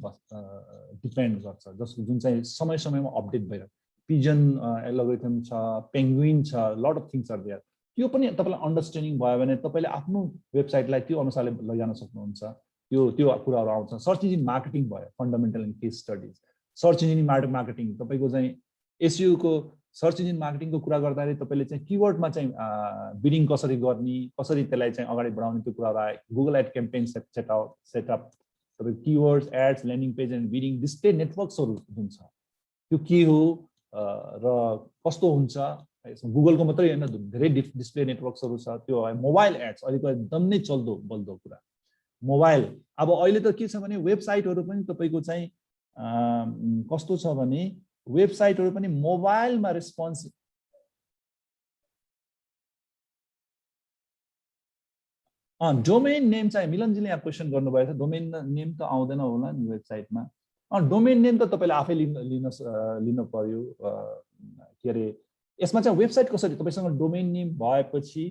डिपेन्ड गर्छ, जसको जुन चाहिँ समय समयमा अपडेट भइरहेको। पिजन एल्गोरिथम छ, पेंगुइन छ, lot of things are there. त्यो पनि तपाईलाई अन्डरस्ट्यान्डिङ भयो भने तपाईले आफ्नो वेबसाइटलाई त्यो अनुसारले लैजान सक्नुहुन्छ। त्यो कुराहरु आउँछ। सर्च इन्जिन मार्केटिङ भयो, fundamental and case studies. Search engine marketing तपाईको चाहिँ एसईओ को सर्च इन्जिन मार्केटिङको कुरा गर्दाखेरि तपाईले चाहिँ कीवर्डमा चाहिँ बिडिङ कसरी गर्ने, कसरी त्यसलाई चाहिँ अगाडि बढाउने त्यो कुराहरु आए। गुगल एड क्याम्पेन सेटअप, तपाईको keywords, ads, landing page and bidding, display नेटवर्क्सहरु जुन छ त्यो के हो र कस्तो हुन्छ। गुगलको मात्रै हैन, धेरै डिस्प्ले नेटवर्क्सहरु छ। त्यो मोबाइल एड्स अहिलेको एकदम नै चल्दो बल्दो कुरा। मोबाइल अब अहिले त के छ भने वेबसाइटहरु पनि तपाईको चाहिँ कस्तो छ भने वेबसाइटहरु पनि मोबाइलमा रेस्पोन्सिभ डोमेन नेम चाहिँ मिलनजीले यहाँ क्वेशन गर्नुभएको छ। डोमेन नेम त आउँदैन होला नि वेबसाइटमा। डोमेन नेम त तपाईले आफै लिन पर्यो। के रे यसमा चाहिँ वेबसाइट कसरी तपाईसँग डोमेन नेम भएपछि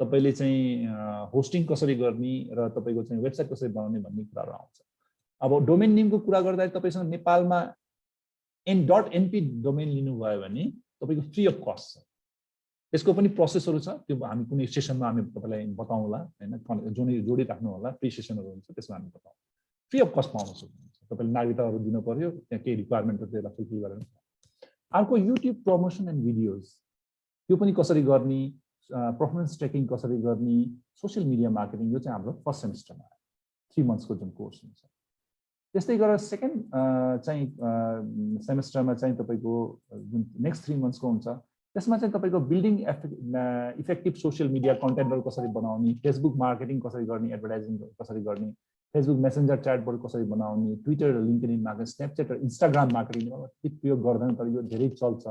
तपाईले चाहिँ होस्टिङ कसरी गर्ने र तपाईको चाहिँ वेबसाइट कसरी बनाउने भन्ने कुराहरु आउँछ। अब डोमेन नेमको कुरा गर्दा तपाईसँग नेपालमा .np डोमेन लिनुभयो भने तपाईको फ्री अफ कस्ट छ। त्यसको पनि प्रोसेसहरु छ, त्यो हामी कुनै सेसनमा हामी तपाईलाई बताउँला हैन, जोडी राख्नु होला, फ्री सेसनहरु हुन्छ त्यसमा हामी बताउँछौँ। फ्री अफ कस्ट पाउन सक्नुहुन्छ। तपाईले नागरिकताहरु दिनु पर्यो, त्यहाँ केही रिक्वायरमेन्टहरु त्यसलाई फुलफिल गरेर। अर्को युट्युब प्रमोसन एन्ड भिडियोज, त्यो पनि कसरी गर्ने, पर्फर्मेन्स ट्र्याकिङ कसरी गर्ने, सोशल मिडिया मार्केटिङ, यो चाहिँ हाम्रो फर्स्ट सेमेस्टरमा 3 मन्थ्सको जुन कोर्स हुन्छ। त्यस्तै गरेर सेकेन्ड चाहिँ सेमेस्टरमा चाहिँ तपाईको जुन नेक्स्ट 3 मन्थ्सको हुन्छ त्यसमा चाहिँ तपाईको बिल्डिङ इफेक्टिभ सोशल मिडिया कन्टेन्टहरु कसरी बनाउने, फेसबुक मार्केटिङ कसरी गर्ने, एडभर्टाइजिङ कसरी गर्ने, फेसबुक मेसेन्जर च्याटबोट कसरी बनाउने, ट्विटर र लिंक्डइन मार्केटिङ, स्न्यापच्याट र इन्स्टाग्राम मार्केटिङ प्रयोग गर्दैन तर यो धेरै चल्छ।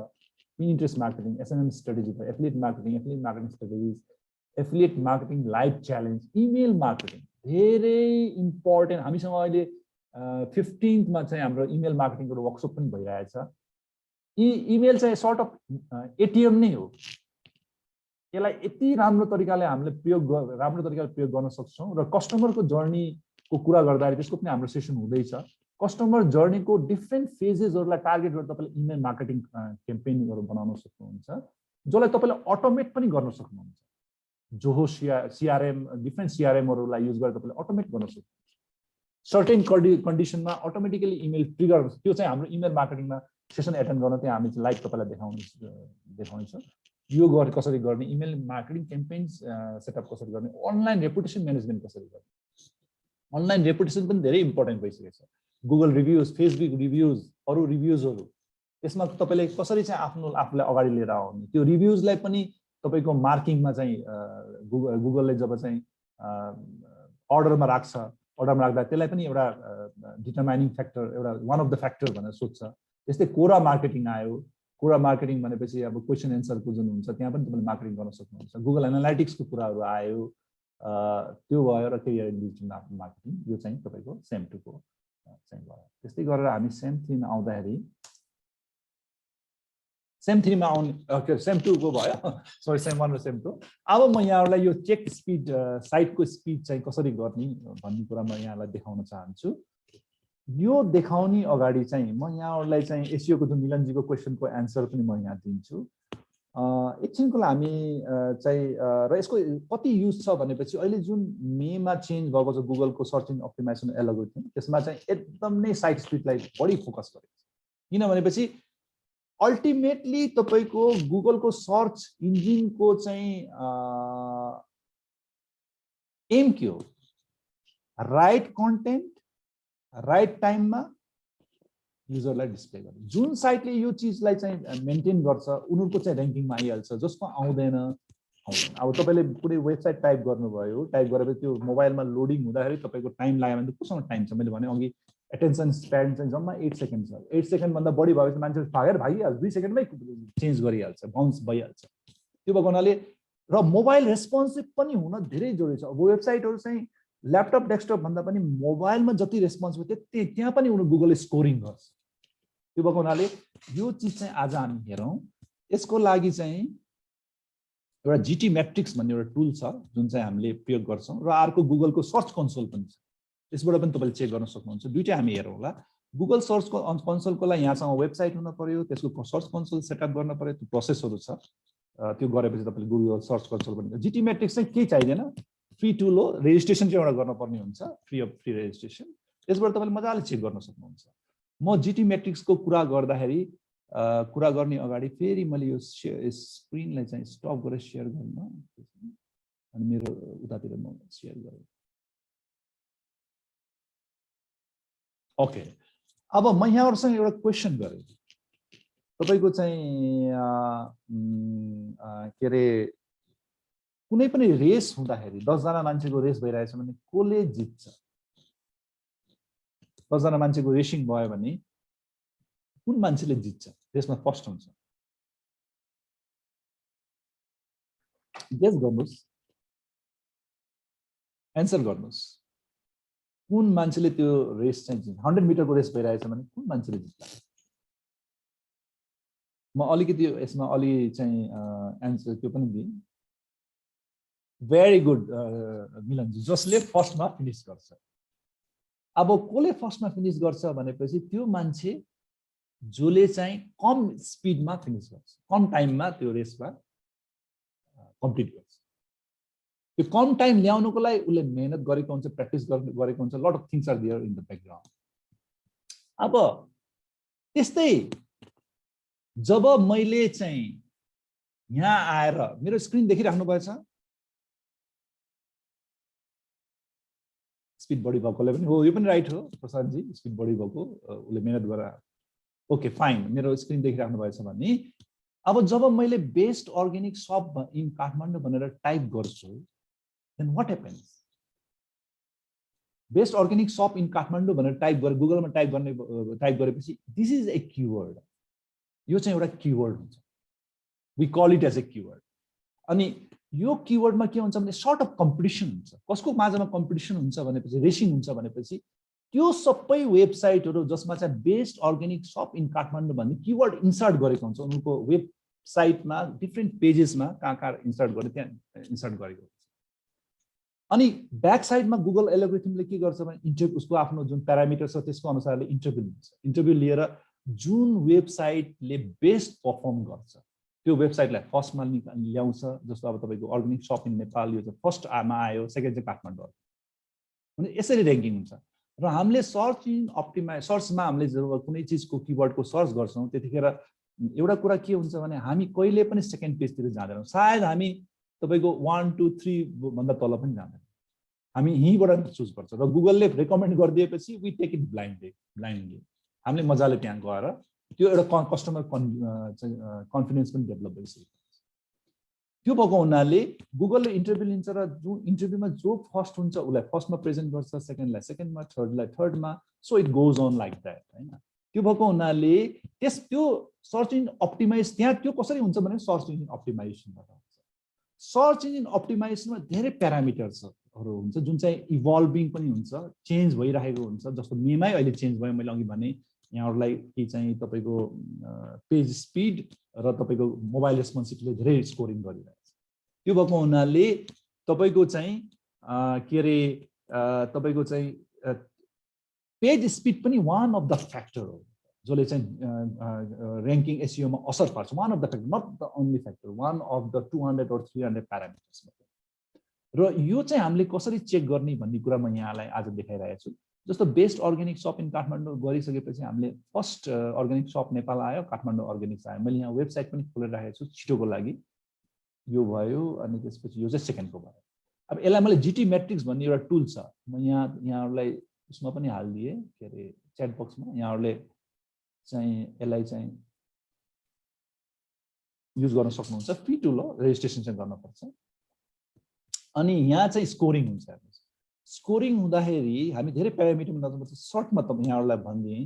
Pinterest marketing, SMM strategy, affiliate marketing strategies, affiliate marketing live challenge, email marketing धेरै इम्पोर्टेन्ट। हामीसँग अहिले 15th मा चाहिँ हाम्रो इमेल मार्केटिङको वर्कसप पनि भइरहेछ। इमेल चाहिँ सर्ट अफ एटीएम नै हो। यसलाई यति राम्रो तरिकाले हामीले राम्रो तरिकाले प्रयोग गर्न सक्छौँ र कस्टमरको जर्नीको कुरा गर्दाखेरि त्यसको पनि हाम्रो सेसन हुँदैछ। कस्टमर जर्नीको डिफ्रेन्ट फेजेसहरूलाई टार्गेट गरेर तपाईँले इमेल मार्केटिङ क्याम्पेनिङहरू बनाउन सक्नुहुन्छ, जसलाई तपाईँले अटोमेट पनि गर्न सक्नुहुन्छ। जो हो सिआरएम, डिफ्रेन्ट सिआरएमहरूलाई युज गरेर तपाईँले अटोमेट गर्न सक्नुहुन्छ। सर्टेन कन्डिसनमा अटोमेटिकली इमेल ट्रिगर, त्यो चाहिँ हाम्रो इमेल मार्केटिङमा सेसन एटेन्ड गर्न त्यहाँ हामी लाइभ तपाईँलाई देखाउनेछौँ। यो कसरी गर्ने, इमेल मार्केटिङ क्याम्पेन्स सेटअप कसरी गर्ने, अनलाइन रेपुटेसन म्यानेजमेन्ट कसरी गर्ने। अनलाइन रेपुटेसन पनि धेरै इम्पोर्टेन्ट भइसकेको छ। गुगल रिभ्युज, फेसबुक रिभ्युज, अरू रिभ्युजहरू, त्यसमा तपाईँले कसरी चाहिँ आफूलाई अगाडि लिएर आउने, त्यो रिभ्युजलाई पनि तपाईँको मार्किङमा चाहिँ गुगलले जब चाहिँ अर्डरमा राख्छ, अर्डरमा राख्दा त्यसलाई पनि एउटा डिटर्माइनिङ फ्याक्टर, एउटा वान अफ द फ्याक्टर भनेर सोध्छ। त्यस्तै कोरा मार्केटिङ आयो। कोरा मार्केटिङ भनेपछि अब क्वेसन एन्सरको जुन हुन्छ त्यहाँ पनि तपाईँले मार्केटिङ गर्न सक्नुहुन्छ। गुगल एनालाइटिक्सको कुराहरू आयो, त्यो भयो र केरियर डिजिटल मार्केटिङ, यो चाहिँ तपाईँको सेम 2 को चाहिँ भयो। त्यस्तै गरेर हामी सेम 3 मा आउँदाखेरि सेम 3 मा आउने सेम 2 को भयो, सरी सेम 1 र सेम 2। अब म यहाँहरूलाई यो चेक स्पिड, साइटको स्पिड चाहिँ कसरी गर्ने भन्ने कुरा म यहाँलाई देखाउन चाहन्छु। यो देखाउने अगाडि चाहिँ म यहाँहरूलाई चाहिँ एसियोको जुन मिलनजीको क्वेसनको एन्सर पनि म यहाँ दिन्छु। एकछिनको लागि हामी चाहिँ र यसको कति युज छ भनेपछि अहिले जुन मेमा चेन्ज भएको छ गुगलको सर्च इन्जिन अप्टिमाइजेसन एल्गोरिथम, त्यसमा चाहिँ एकदम नै साइट स्पिडलाई बढी फोकस गरेको छ। किन भनेपछि अल्टिमेटली तपाईँको गुगलको सर्च इन्जिनको चाहिँ एम के हो? राइट कन्टेन्ट राइट टाइममा युजरलाई डिस्प्ले गर्ने। जुन साइटले यो चिजलाई चाहिँ मेन्टेन गर्छ उनीहरूको चाहिँ र्याङ्किङमा आइहाल्छ, जसको आउँदैन। अब तपाईँले कुनै वेबसाइट टाइप गर्नुभयो, टाइप गरेपछि त्यो मोबाइलमा लोडिङ हुँदाखेरि तपाईँको टाइम लाग्यो भने कोसँग टाइम छ? मैले भने अघि एटेन्सन स्प्यान चाहिँ जम्मा 8 सेकेन्ड छ। 8 सेकेन्डभन्दा बढी भएपछि मान्छे भागिहाल्छ, 2 सेकेन्डमै चेन्ज गरिहाल्छ, बाउन्स भइहाल्छ। त्यो भएको हुनाले र मोबाइल रेस्पोन्सिभ पनि हुन धेरै जरुरी छ। अब वेबसाइटहरू चाहिँ ल्यापटप डेस्कटप भन्दा पनि मोबाइलमा जति रेस्पोन्स हो त्यति त्यहाँ पनि उनीहरू गुगलले स्कोरिङ गर्छ। त्यो भएको हुनाले यो चिज चाहिँ आज हामी हेरौँ। यसको लागि चाहिँ एउटा जिटी म्याट्रिक्स भन्ने एउटा टुल छ जुन चाहिँ हामीले प्रयोग गर्छौँ, र अर्को गुगलको सर्च कन्सोल पनि छ, त्यसबाट पनि तपाईँले चेक गर्न सक्नुहुन्छ। दुईटै हामी हेरौँ होला। गुगल सर्च कन्सोलको लागि यहाँसँग वेबसाइट हुन पर्यो, त्यसको सर्च कन्सोल सेटअप गर्न पर्यो, त्यो प्रोसेसहरू छ। त्यो गरेपछि तपाईँले गुगल सर्च कन्सोल पनि। जिटी म्याट्रिक्स चाहिँ केही चाहिँदैन, फ्री टुल हो। रेजिस्ट्रेसन चाहिँ एउटा गर्नुपर्ने हुन्छ, फ्री रेजिस्ट्रेसन। त्यसबाट तपाईँले मजाले चेक गर्न सक्नुहुन्छ। म जिटी म्याट्रिक्सको कुरा गर्दाखेरि कुरा गर्ने अगाडि फेरि मैले यो स्क्रिनलाई चाहिँ स्टप गरेर सेयर गर्न, अनि मेरो उतातिर म सेयर गरेँ। ओके, अब म यहाँहरूसँग एउटा क्वेसन गरेँ। तपाईँको चाहिँ के अरे कुनै पनि रेस हुँदाखेरि 10 जना मान्छेको रेस भइरहेछ भने कसले जित्छ? 10 जना मान्छेको रेसिङ भयो भने कुन मान्छेले जित्छ? रेसमा फर्स्ट हुन्छ। गेस गर्नुहोस्, एन्सर गर्नुहोस्। कुन मान्छेले त्यो रेस चाहिँ जित्छ? 100 मिटरको रेस भइरहेछ भने कुन मान्छेले जित्छ? म अलिकति यसमा अलि चाहिँ एन्सर त्यो पनि दिएँ। भेरी गुड मिलनजी, जसले फर्स्टमा फिनिस गर्छ। अब कसले फर्स्टमा फिनिस गर्छ भनेपछि त्यो मान्छे जसले चाहिँ कम स्पिडमा फिनिस गर्छ, कम टाइममा त्यो रेसमा कम्प्लिट गर्छ। त्यो कम टाइम ल्याउनुको लागि उसले मेहनत गरेको हुन्छ, प्र्याक्टिस गरेको हुन्छ। Lot of things are there in the background. अब त्यस्तै जब मैले चाहिँ यहाँ आएर मेरो स्क्रिन देखिराख्नु भएछ, स्पिड बढी भएकोले पनि हो, यो पनि राइट हो प्रशान्तजी, स्पिड बढी भएको उसले मेहनत गरेर। ओके फाइन, मेरो स्क्रिन देखिराख्नु भएछ भने अब जब मैले best organic shop in Kathmandu भनेर टाइप गर्छु, then what happens? Best organic shop in Kathmandu भनेर टाइप गरे गुगलमा टाइप गरेपछि दिस इज ए किवर्ड। यो चाहिँ एउटा किवर्ड हुन्छ, we call it as a keyword. अनि यो किवर्डमा के हुन्छ भने सर्ट अफ कम्पिटिसन हुन्छ। कसको माझमा कम्पिटिसन हुन्छ भनेपछि, रेसिङ हुन्छ भनेपछि त्यो सबै वेबसाइटहरू जसमा चाहिँ best organic shop in Kathmandu भन्ने किवर्ड इन्सर्ट गरेको हुन्छ उनीहरूको साइटमा डिफ्रेन्ट पेजेसमा कहाँ इन्सर्ट गरे त्यहाँ इन्सर्ट गरेको। अनि ब्याक साइडमा गुगल एल्गोरिथमले के गर्छ भने इन्टरभ्यू उसको आफ्नो जुन प्यारामिटर छ त्यसको अनुसारले इन्टरभ्यू लिन्छ। इन्टरभ्यू लिएर जुन वेबसाइटले बेस्ट परफर्म गर्छ त्यो वेबसाइटलाई फर्स्टमा ल्याउँछ। जस्तो अब तपाईँको अर्ग्यानिक सप इन नेपाल यो चाहिँ फर्स्टमा आयो, सेकेन्ड चाहिँ काठमाडौँ भने यसरी ऱ्याङ्किङ हुन्छ। र हामीले सर्चमा हामीले जब कुनै चिजको किवर्डको सर्च गर्छौँ त्यतिखेर एउटा कुरा के हुन्छ भने हामी कहिले पनि सेकेन्ड पेजतिर जाँदैनौँ। सायद हामी तपाईँको 1 2 3 भन्दा तल पनि जाँदैन, हामी यहीँबाट चुज गर्छ। र गुगलले रेकमेन्ड गरिदिएपछि वी टेक इट ब्लाइन्डली हामीले मजाले त्यहाँ गएर त्यो एउटा कस्टमर कन्फिडेन्स पनि डेभलप भइसकेको हुन्छ। त्यो भएको हुनाले गुगलले इन्टरभ्यू लिन्छ र जुन इन्टरभ्यूमा जो फर्स्ट हुन्छ उसलाई फर्स्टमा प्रेजेन्ट गर्छ, सेकेन्डलाई सेकेन्डमा, थर्डलाई थर्डमा, so it goes on like that हैन। त्यो भएको हुनाले त्यो सर्च इन्जिन अप्टिमाइज त्यहाँ त्यो कसरी हुन्छ भने सर्च इन्जिन अप्टिमाइजेसनबाट हुन्छ। सर्च इन्जिन अप्टिमाइजेसनमा धेरै प्यारामिटर्सहरू हुन्छ जुन चाहिँ इभल्भिङ पनि हुन्छ, चेन्ज भइरहेको हुन्छ। जस्तो मेमै अहिले चेन्ज भयो, मैले अघि भने यहाँहरूलाई के चाहिँ तपाईँको पेज स्पिड र तपाईँको मोबाइल रेस्पोन्सिभले धेरै स्कोरिङ गरिरहेको छ। त्यो भएको हुनाले तपाईँको चाहिँ के अरे तपाईँको चाहिँ पेज स्पिड पनि वान अफ द फ्याक्टर हो जसले चाहिँ ऱ्याङ्किङ एसइओमा असर पार्छ। One of the factor, not the only factor, one of the 200 or 300 parameters. र यो चाहिँ हामीले कसरी चेक गर्ने भन्ने कुरा म यहाँलाई आज देखाइरहेको छु। जस्तो best organic shop in Kathmandu गरिसकेपछि हामीले फर्स्ट अर्ग्यानिक सप नेपाल आयो, काठमाडौँ अर्ग्यानिक्स आयो। मैले यहाँ वेबसाइट पनि खोलेर राखेको छु छिटोको लागि। यो भयो अनि त्यसपछि यो चाहिँ सेकेन्डको भयो। अब यसलाई मैले जिटी म्याट्रिक्स भन्ने एउटा टुल छ, म यहाँहरूलाई उसमा पनि हालिदिएँ के अरे च्याट बक्समा। यहाँहरूले चाहिँ यसलाई चाहिँ युज गर्न सक्नुहुन्छ, फ्री टुल हो, रेजिस्ट्रेसन चाहिँ गर्नुपर्छ। अनि यहाँ चाहिँ स्कोरिङ हुन्छ। स्कोरिङ हुँदाखेरि हामी धेरै प्यारामिटरमा जानुपर्छ। सर्टमा तपाईँ यहाँहरूलाई भनिदिएँ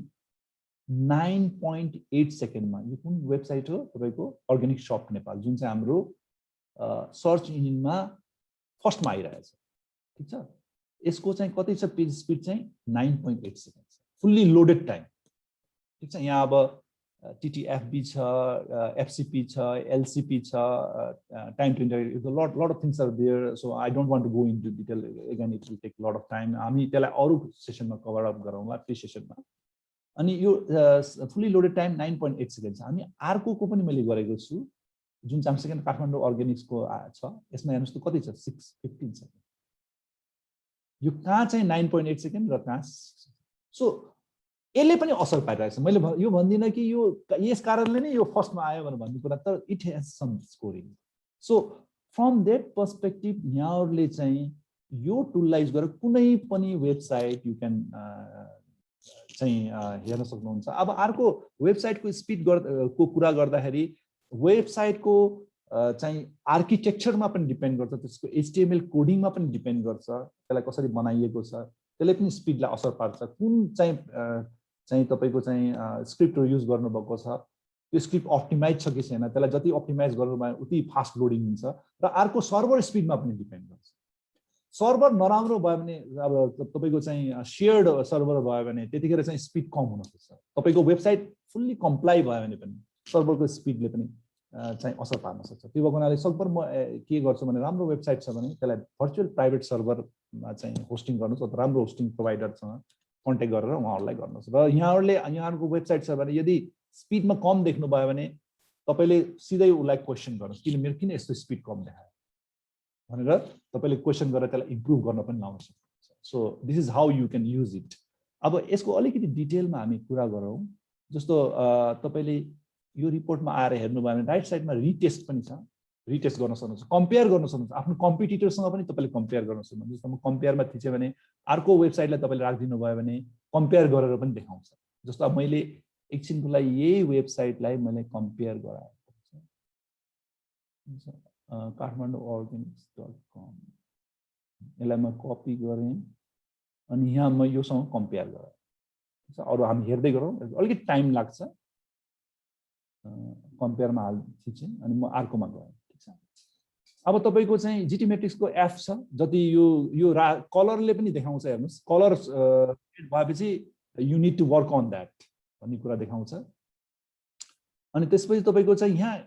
9.8 सेकेन्डमा यो कुन वेबसाइट हो तपाईँको अर्ग्यानिक सप नेपाल, जुन चाहिँ हाम्रो सर्च इन्जिनमा फर्स्टमा आइरहेछ। ठिक छ, यसको चाहिँ कति छ पेज स्पिड चाहिँ 9.8 सेकेन्ड छ, फुल्ली लोडेड टाइम। ठिक छ, यहाँ अब TTFB छ, FCP छ, LCP छ, time to interview, lot of things are there, so I don't want to go into detail. Again, it will take a lot of time. हामी त्यसलाई अरु सेसनमा कभर अप गरौँला प्री सेसनमा। अनि यो फुल्ली लोडेड टाइम 9.8 सेकेन्ड छ। हामी अर्कोको पनि मैले गरेको छु जुन चाहिँ सेकेन्ड काठमाडौँ अर्ग्यानिक्सको छ, यसमा हेर्नुस् त कति छ 6:15 सेकेन्ड। यो कहाँ चाहिँ 9.8 सेकेन्ड र कहाँ, सो यसले पनि असर पाइरहेको छ। मैले यो भन्दिनँ कि यो यस कारणले नै यो फर्स्टमा आयो भनेर भन्ने कुरा, तर it has some scoring. So from that perspective यहाँहरूले चाहिँ यो टुललाई युज गरेर कुनै पनि वेबसाइट यु क्यान चाहिँ हेर्न सक्नुहुन्छ। अब अर्को वेबसाइटको स्पिड को कुरा गर्दाखेरि वेबसाइटको चाहिँ आर्किटेक्चरमा पनि डिपेन्ड गर्छ, त्यसको HTML कोडिङमा पनि डिपेन्ड गर्छ, त्यसलाई कसरी बनाइएको छ त्यसले पनि स्पिडलाई असर पार्छ। कुन चाहिँ तपाईँको चाहिँ स्क्रिप्टहरू युज गर्नुभएको छ, त्यो स्क्रिप्ट अप्टिमाइज छ कि छैन, त्यसलाई जति अप्टिमाइज गर्नुभयो उति फास्ट लोडिङ हुन्छ। र अर्को सर्भर स्पिडमा पनि डिपेन्ड गर्छ। सर्भर नराम्रो भयो भने, अब तपाईँको चाहिँ सेयर्ड सर्भर भयो भने त्यतिखेर चाहिँ स्पिड कम हुनसक्छ। तपाईँको वेबसाइट फुल्ली कम्प्लाई भयो भने पनि सर्भरको स्पिडले पनि चाहिँ असर पार्न सक्छ। त्यो भएको हुनाले सकभर म के गर्छु भने राम्रो वेबसाइट छ भने त्यसलाई भर्चुअल प्राइभेट सर्भरमा चाहिँ होस्टिङ गर्नुहोस् अथवा राम्रो होस्टिङ प्रोभाइडरसँग कन्ट्याक्ट गरेर उहाँहरूलाई गर्नुहोस्। र यहाँहरूको वेबसाइट छ भने यदि स्पिडमा कम देख्नुभयो भने तपाईँले सिधै उसलाई क्वेसन गर्नुहोस्, किन मेरो किन यस्तो स्पिड कम देखायो भनेर तपाईँले क्वेसन गरेर त्यसलाई इम्प्रुभ गर्न पनि लाउन सक्नुहुन्छ। So this is how you can use it. अब यसको अलिकति डिटेलमा हामी कुरा गरौँ। जस्तो तपाईँले यो रिपोर्टमा आएर हेर्नुभयो भने राइट साइडमा रिटेस्ट पनि छ, रिटेस्ट गर्न सक्नुहुन्छ, कम्पेयर गर्न सक्नुहुन्छ, आफ्नो कम्पिटिटरसँग पनि तपाईँले कम्पेयर गर्न सक्नुहुन्छ। जस्तो म कम्पेयरमा थिचेँ भने अर्को वेबसाइटलाई तपाईँले राखिदिनु भयो भने कम्पेयर गरेर पनि देखाउँछ। जस्तो अब मैले एकछिनको लागि यही वेबसाइटलाई मैले कम्पेयर गराएको छु, काठमाडौँ अर्ग्यानिक्स.com, यसलाई म कपी गरेँ अनि यहाँ म योसँग कम्पेयर गरेँ। अरू हामी हेर्दै गरौँ, अलिकति टाइम लाग्छ। कम्पेयरमा थिचेँ अनि म अर्कोमा गएँ। ठिक छ, अब तपाईँको चाहिँ जिटी म्याट्रिक्सको एप छ, जति यो कलरले पनि देखाउँछ। हेर्नुहोस्, कलर भएपछि you need to work on that भन्ने कुरा देखाउँछ। अनि त्यसपछि तपाईँको चाहिँ यहाँ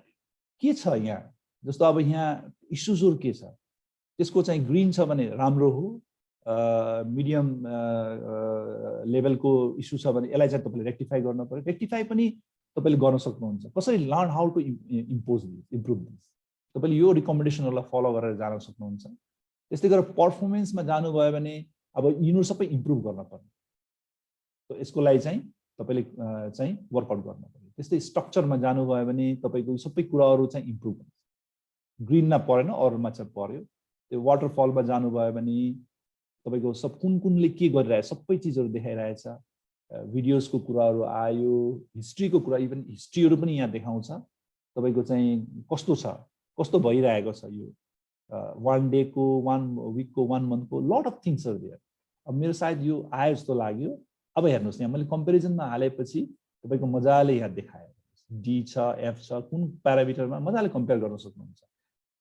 के छ यहाँ, जस्तो अब यहाँ इस्युजहरु के छ, त्यसको चाहिँ ग्रीन छ भने राम्रो हो, मिडियम लेभलको इस्यु छ भने यसलाई चाहिँ तपाईले रेक्टिफाई गर्न पर्यो। रेक्टिफाई पनि तपाईले गर्न सक्नुहुन्छ। कसरी learn how to improve this, तपाईले यो रिकमेन्डेसनहरुलाई फलो गरेर जान सक्नुहुन्छ। त्यस्तै गरेर पर्फर्मेन्समा जानुभयो भने अब यिनीहरु सबै इम्प्रुभ गर्न पर्छ। त यसको लागि चाहिँ तपाईले चाहिँ वर्कआउट गर्न पर्यो। त्यस्तै स्ट्रक्चरमा जानुभयो भने तपाईको सबै कुराहरु चाहिँ इम्प्रुभ हुन्छ। ग्रीनमा परेन, अरुमा चाहिँ पर्यो। त्यो वाटरफलमा जानुभयो भने तपाईको सब कुनले के गरिरहेछ सबै चीजहरु देखाइरहेछ। भिडियोजको कुराहरु आयो, हिस्ट्रीको कुरा, इभन हिस्ट्रीहरु पनि यहाँ देखाउँछ। तपाईको चाहिँ कस्तो छ, कस्तो भइरहेको छ, यो 1 डे को, 1 वीक को, 1 मन्थ को, lot of things are there. अब मेरो सायद यो आयो जस्तो लाग्यो। अब हेर्नुस् यहाँ मैले कम्पेरिजनमा हालेपछि तपाईको मजाले यहाँ देखायो। डी छ, एफ छ, कुन प्यारामिटरमा मजाले कम्पेयर गर्न सक्नुहुन्छ।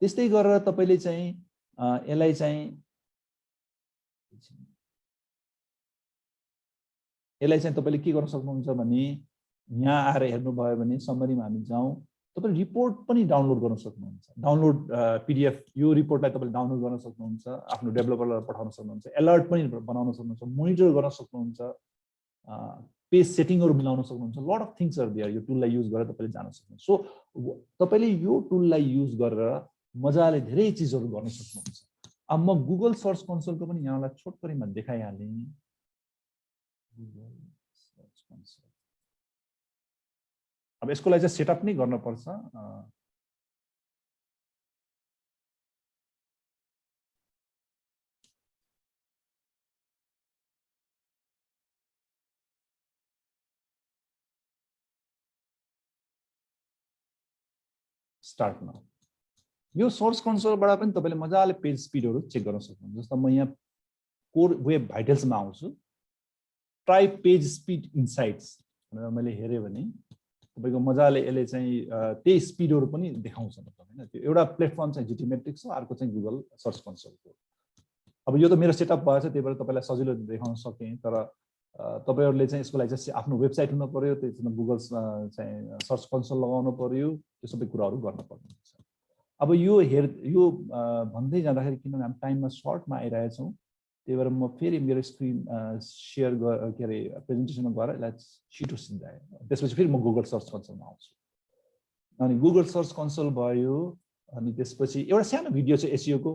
त्यस्तै गरेर तपाईले चाहिँ यसलाई चाहिँ तपाईले के गर्न सक्नुहुन्छ भने यहाँ आएर हेर्नु भयो भने समरीमा हामी जाउँ, तपाईले रिपोर्ट पनि डाउनलोड गर्न सक्नुहुन्छ। डाउनलोड पीडीएफ यो रिपोर्टलाई तपाईले डाउनलोड गर्न सक्नुहुन्छ, आफ्नो डेभलपरलाई पठाउन सक्नुहुन्छ, अलर्ट पनि बनाउन सक्नुहुन्छ, मोनिटर गर्न सक्नुहुन्छ, पेज सेटिङहरु मिलाउन सक्नुहुन्छ। Lot of things are there. यो टुललाई युज गरेर तपाईले जान सक्नुहुन्छ। सो तपाईले यो टुललाई युज गरेर मजाले धेरै चीजहरु गर्न सक्नुहुन्छ। अब म गुगल सर्च कन्सोलको पनि यहाँलाई छोटकरीमा देखाइहाले। गुगल सर्च कन्सोल अब यसको लागि चाहिँ सेटअप नै गर्न पर्छ। Start now. यो सोर्स कन्सोलबाट पनि तपाईले मजाले पेज स्पिडहरु चेक गर्न सक्नुहुन्छ। जस्तो म यहाँ कोर वेब भाइटल्समा आउँछु, ट्राई पेज स्पिड इनसाइट्स भनेर मैले हेरे भने तपाईको मजाले यसले चाहिँ त्यही स्पिडहरु पनि देखाउँछ हैन। त्यो एउटा प्लेटफर्म चाहिँ जीटी मेट्रिक्स हो, अर्को चाहिँ गुगल सर्च कन्सोलको। अब यो त मेरो सेटअप भएछ, त्यही भएर तपाईलाई सजिलो देखाउन सके। तर तपाईहरुले चाहिँ यसको लागि चाहिँ आफ्नो वेबसाइट हुन पर्यो, त्यसमा गुगल चाहिँ सर्च कन्सोल लगाउन पर्यो, त्यो सबै कुराहरु गर्न पर्ने हुन्छ। अब यो भन्दै जाँदाखेरि किनभने हामी टाइममा सर्टमा आइरहेछौँ, त्यही भएर म फेरि मेरो स्क्रिन शेयर के अरे प्रेजेन्टेसनमा गएर यसलाई छिटो सिद्धाएँ। त्यसपछि फेरि म गुगल सर्च कन्सोलमा आउँछु। अनि गुगल सर्च कन्सोल भयो, अनि त्यसपछि एउटा सानो भिडियो छ एसईओ को,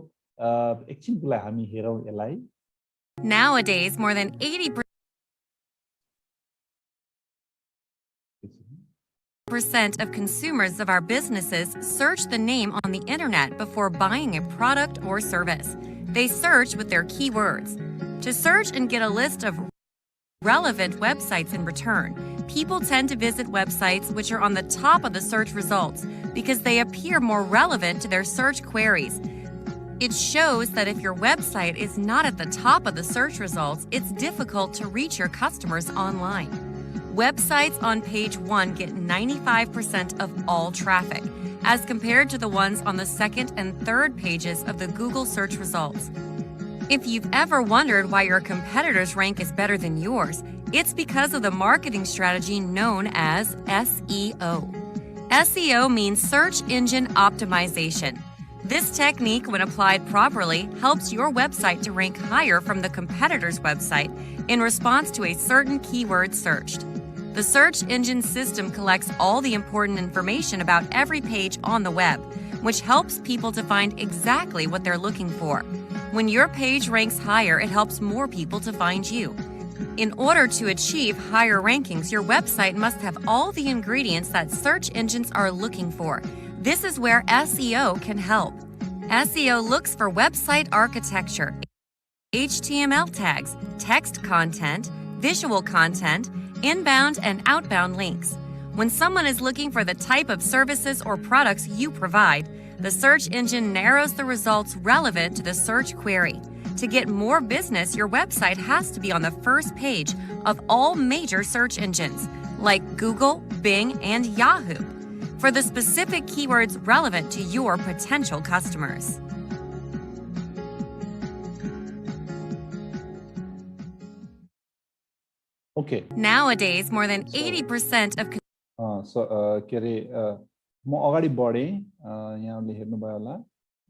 एकछिनको लागि हामी हेरौँ यसलाई।
Nowadays, more than 80% of consumers of our businesses search the name on the internet before buying a product or service. They search with their keywords. To search and get a list of relevant websites in return, people tend to visit websites which are on the top of the search results because they appear more relevant to their search queries. It shows that if your website is not at the top of the search results, it's difficult to reach your customers online. Websites on page 1 get 95% of all traffic, as compared to the ones on the second and third pages of the Google search results. If you've ever wondered why your competitor's rank is better than yours, it's because of the marketing strategy known as SEO. SEO means search engine optimization. This technique, when applied properly, helps your website to rank higher from the competitor's website in response to a certain keyword searched. The search engine system collects all the important information about every page on the web, which helps people to find exactly what they're looking for. When your page ranks higher, it helps more people to find you. In order to achieve higher rankings, your website must have all the ingredients that search engines are looking for. This is where SEO can help. SEO looks for website architecture, HTML tags, text content, visual content, inbound and outbound links. When someone is looking for the type of services or products you provide, the search engine narrows the results relevant to the search query. To get more business, your website has to be on the first page of all major search engines, like Google, Bing, and Yahoo, for the specific keywords relevant to your potential customers.
Okay.
Nowadays, more than 80% of
म अगाडि बढेँ यहाँले हेर्नुभयो होला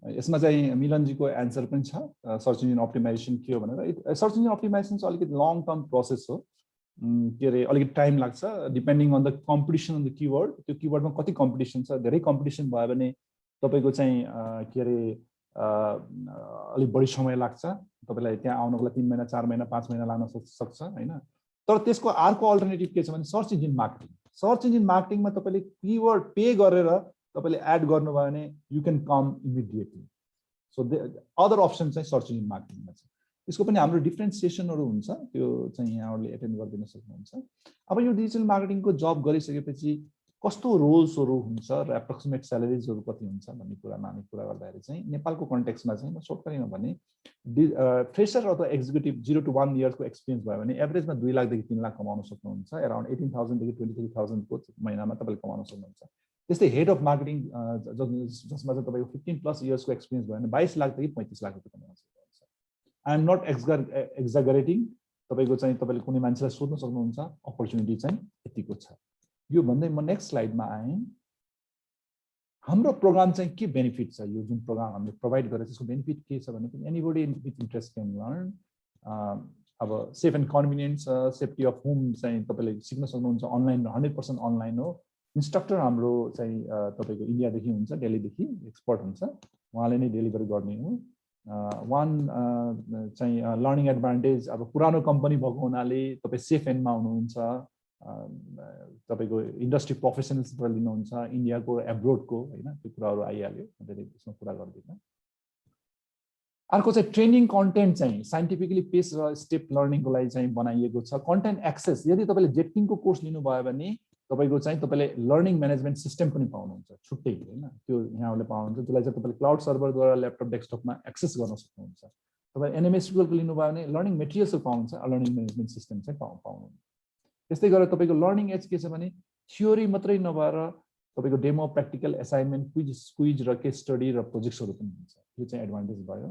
यसमा चाहिँ मिलनजीको answer पनि छ search engine optimisation के हो भनेर सर्च इन्जिन अप्टिमाइजेसन चाहिँ अलिकति लङ टर्म प्रोसेस हो के अरे अलिकति टाइम लाग्छ depending on the competition on the keyword त्यो किवर्डमा कति कम्पिटिसन छ धेरै कम्पिटिसन भयो भने तपाईँको चाहिँ के अरे अलिक बढी समय लाग्छ तपाईँलाई त्यहाँ आउनको लागि 3 महिना 4 महिना 5 महिना लाग्न सक्छ होइन तर त्यसको अर्को अल्टरनेटिभ के छ भने सर्च इन्जिन मार्केटिङमा तपाईँले किवर्ड पे गरेर तपाईँले एड गर्नुभयो भने you can com immediately so other option चाहिँ सर्च इन्जिन मार्केटिङमा छ त्यसको पनि हाम्रो डिफ्रेन्ट सेसनहरू हुन्छ त्यो चाहिँ यहाँहरूले एटेन्ड गरिदिन सक्नुहुन्छ अब यो डिजिटल मार्केटिङको जब गरिसकेपछि कस्तो रोल्सहरू हुन्छ र एप्रोक्सिमेट स्यालेरिजहरू कति हुन्छ भन्ने कुरामा हामी कुरा गर्दाखेरि चाहिँ नेपालको कन्टेक्स्टमा चाहिँ म सर्टकरीमा भने फ्रेसर अथवा एक्जिक्युटिभ 0 to 1 इयर्सको एक्सपिरियन्स भयो भने एभरेजमा 2 लाखदेखि 3 लाख कमाउन सक्नुहुन्छ अराउन्ड 18,000 देखि 23,000 को महिनामा तपाईँले कमाउन सक्नुहुन्छ त्यस्तै हेड अफ मार्केटिङ जसमा चाहिँ तपाईँको 15+ इयर्सको एक्सपिरियन्स भयो भने 22 लाखदेखि 35 लाख रुपियाँ कमाउन सक्नुहुन्छ आई एम नट एक्जागरेटिङ तपाईँको चाहिँ तपाईँले कुनै मान्छेलाई सोध्न सक्नुहुन्छ अपर्च्युनिटी चाहिँ यतिको छ यो भन्दै म नेक्स्ट स्लाइडमा आएँ हाम्रो प्रोग्राम चाहिँ के बेनिफिट छ यो जुन प्रोग्राम हामीले प्रोभाइड गरेर त्यसको बेनिफिट के छ भने anybody with interest can learn अब सेफ एन्ड कन्भिनियन्ट छ सेफ्टी अफ होम चाहिँ तपाईँले सिक्न सक्नुहुन्छ अनलाइन 100% अनलाइन हो इन्स्ट्रक्टर हाम्रो चाहिँ तपाईँको इन्डियादेखि हुन्छ दिल्लीदेखि एक्सपर्ट हुन्छ उहाँले नै डेलिभर गर्ने हो वान चाहिँ लर्निङ एडभान्टेज अब पुरानो कम्पनी भएको हुनाले तपाईँ सेफ एन्डमा हुनुहुन्छ तपाईँको इन्डस्ट्री प्रोफेसनल्सबाट लिनुहुन्छ इन्डियाको एब्रोडको होइन त्यो कुराहरू आइहाल्यो धेरै त्यसमा कुरा गर्दिनँ अर्को चाहिँ ट्रेनिङ कन्टेन्ट चाहिँ साइन्टिफिकली पेस र स्टेप लर्निङको लागि चाहिँ बनाइएको छ कन्टेन्ट एक्सेस यदि तपाईँले जेटकिङको कोर्स लिनुभयो भने तपाईँको चाहिँ तपाईँले लर्निङ म्यानेजमेन्ट सिस्टम पनि पाउनुहुन्छ छुट्टै होइन त्यो यहाँहरूले पाउनुहुन्छ त्यसलाई चाहिँ तपाईँले क्लाउड सर्भरद्वारा ल्यापटप डेस्कटपमा एक्सेस गर्न सक्नुहुन्छ तपाईँ एनएमएसक्यूएलको लिनुभयो भने लर्निङ मेटेरियल्सहरू पाउनुहुन्छ लर्निङ म्यानेजमेन्ट सिस्टम चाहिँ पाउनुहुन्छ त्यस्तै गरेर तपाईँको लर्निङ एज के छ भने थ्योरी मात्रै नभएर तपाईँको डेमो प्र्याक्टिकल असाइनमेन्ट क्विज र केस स्टडी र प्रोजेक्ट्सहरू पनि हुन्छ यो चाहिँ एडभान्टेज भयो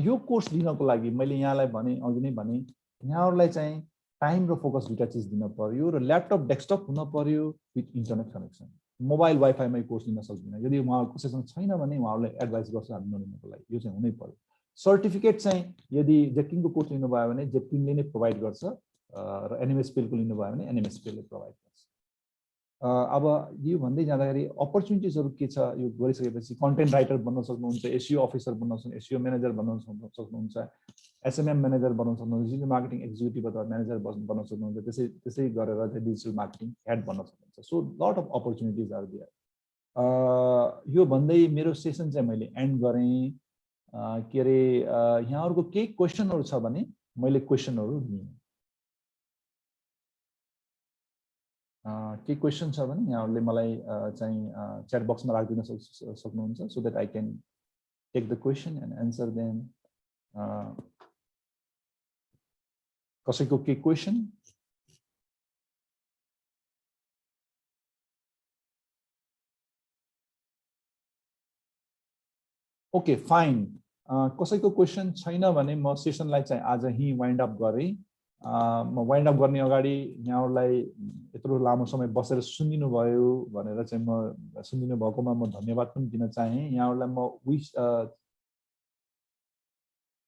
यो कोर्स लिनको लागि मैले यहाँलाई भने अघि नै भने यहाँहरूलाई चाहिँ टाइम र फोकस दुईटा चिज दिन पर्यो र ल्यापटप डेस्कटप हुन पर्यो विथ इन्टरनेट कनेक्सन मोबाइल वाइफाईमा कोर्स लिन सक्दिनँ यदि उहाँहरूको कसैसँग छैन भने उहाँहरूलाई एडभाइस गर्छु हामी नलिनको लागि यो चाहिँ हुनै पर्यो सर्टिफिकेट चाहिँ यदि जेटकिङको कोर्स लिनुभयो भने जेटकिङले नै प्रोभाइड गर्छ र एनएमएसपीएलको लिनुभयो भने एनएमएसपीएलले प्रोभाइड गर्छ अब यो भन्दै जाँदाखेरि अपर्च्युनिटिजहरू के छ यो गरिसकेपछि कन्टेन्ट राइटर बन्न सक्नुहुन्छ एसइओ अफिसर बन्न सक्नुहुन्छ एसइओ म्यानेजर बन्न सक्नुहुन्छ एसएमएम म्यानेजर बन्न सक्नुहुन्छ डिजिटल मार्केटिङ एक्जिक्युटिभ अथवा म्यानेजर बन्न सक्नुहुन्छ त्यसै गरेर चाहिँ डिजिटल मार्केटिङ हेड बन्न सक्नुहुन्छ so lot of opportunities are there यो भन्दै मेरो सेसन चाहिँ मैले एन्ड गरेँ के अरे यहाँहरूको केही क्वेसनहरू छ भने मैले क्वेसनहरू लिएँ केही क्वेसन छ भने यहाँहरूले मलाई चाहिँ च्याट बक्समा राखिदिन सक्नुहुन्छ so that I can take the question and answer them कसैको केही क्वेसन ओके फाइन कसैको क्वेसन छैन भने म सेसनलाई चाहिँ आज यहीँ वाइन्ड अप गरेँ म वाइन्ड अप गर्ने अगाडि यहाँहरूलाई यत्रो लामो समय बसेर सुनिदिनु भयो भनेर चाहिँ म सुनिदिनु भएकोमा म धन्यवाद पनि दिन चाहेँ यहाँहरूलाई म विश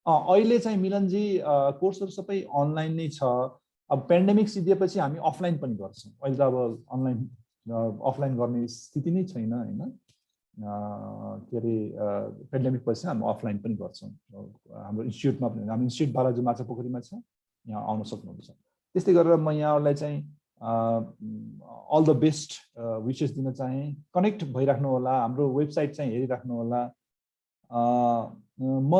अहिले चाहिँ मिलनजी कोर्सहरू सबै अनलाइन नै छ अब पेन्डेमिक सिद्धिएपछि हामी अफलाइन पनि गर्छौँ अहिले त अब अनलाइन अफलाइन गर्ने स्थिति नै छैन होइन के अरे पेन्डेमिक पछि हामी अफलाइन पनि गर्छौँ हाम्रो इन्स्टिट्युटमा पनि हाम्रो इन्स्टिट्युट बालाजु माछापोखरीमा छ यहाँ आउन सक्नुहुन्छ त्यस्तै गरेर म यहाँहरूलाई चाहिँ अल द बेस्ट विसेस दिन चाहेँ कनेक्ट भइराख्नु होला हाम्रो वेबसाइट चाहिँ हेरिराख्नु होला म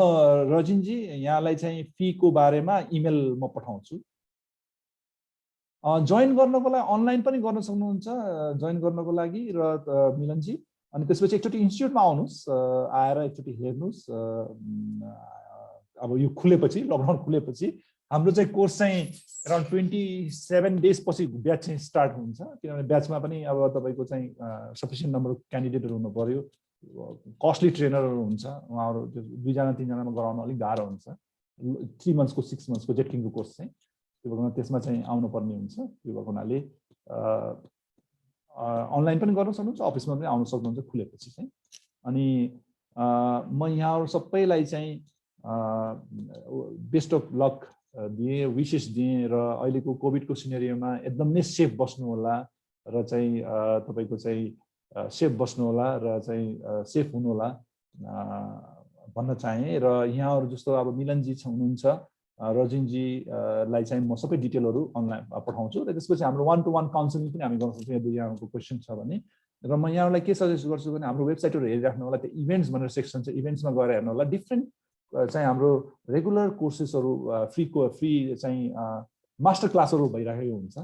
रजिनजी यहाँलाई चाहिँ फीको बारेमा इमेल म पठाउँछु जोइन गर्नको लागि अनलाइन पनि गर्न सक्नुहुन्छ जोइन गर्नको लागि र मिलनजी अनि त्यसपछि एकचोटि इन्स्टिट्युटमा आउनुहोस् आएर एकचोटि हेर्नुहोस् अब यो खुलेपछि लकडाउन खुलेपछि हाम्रो चाहिँ कोर्स चाहिँ अराउन्ड 27 डेज पछि ब्याच चाहिँ स्टार्ट हुन्छ किनभने ब्याचमा पनि अब तपाईँको चाहिँ सफिसियन्ट नम्बर त्रुटिहरू हुनु पर्यो कस्टली ट्रेनरहरू हुन्छ उहाँहरू 2 जना 3 जनामा गराउन अलिक गाह्रो हुन्छ 3 मन्थ्सको 6 मन्थ्सको जेटकिङको कोर्स चाहिँ त्यो भएकोमा त्यसमा चाहिँ आउनुपर्ने हुन्छ त्यो भएको हुनाले अनलाइन पनि गर्न सक्नुहुन्छ, अफिसमा पनि आउन सक्नुहुन्छ खुलेपछि चाहिँ। अनि म यहाँहरू सबैलाई चाहिँ बेस्ट अफ लक दिएँ, विशेष दिएँ र अहिलेको कोभिडको सिनेरियोमा एकदम नै सेफ बस्नु होला र चाहिँ तपाईँको चाहिँ सेफ बस्नु होला र चाहिँ सेफ हुनु होला भन्न चाहेँ। र यहाँहरू जस्तो अब मिलनजी हुनुहुन्छ, रजिनजीलाई चाहिँ म सबै डिटेलहरू अनलाइन पठाउँछु र त्यसपछि हाम्रो 1-to-1 काउन्सिलिङ पनि हामी गर्न सक्छौँ यदि यहाँको क्वेसन छ भने। र म यहाँहरूलाई के सजेस्ट गर्छु भने हाम्रो वेबसाइटहरू हेरिराख्नु होला, त्यो इभेन्ट्स भनेर सेक्सन छ, इभेन्ट्समा गएर हेर्नु होला। डिफ्रेन्ट चाहिँ हाम्रो रेगुलर कोर्सेसहरू फ्री चाहिँ मास्टर क्लासहरू भइरहेको हुन्छ,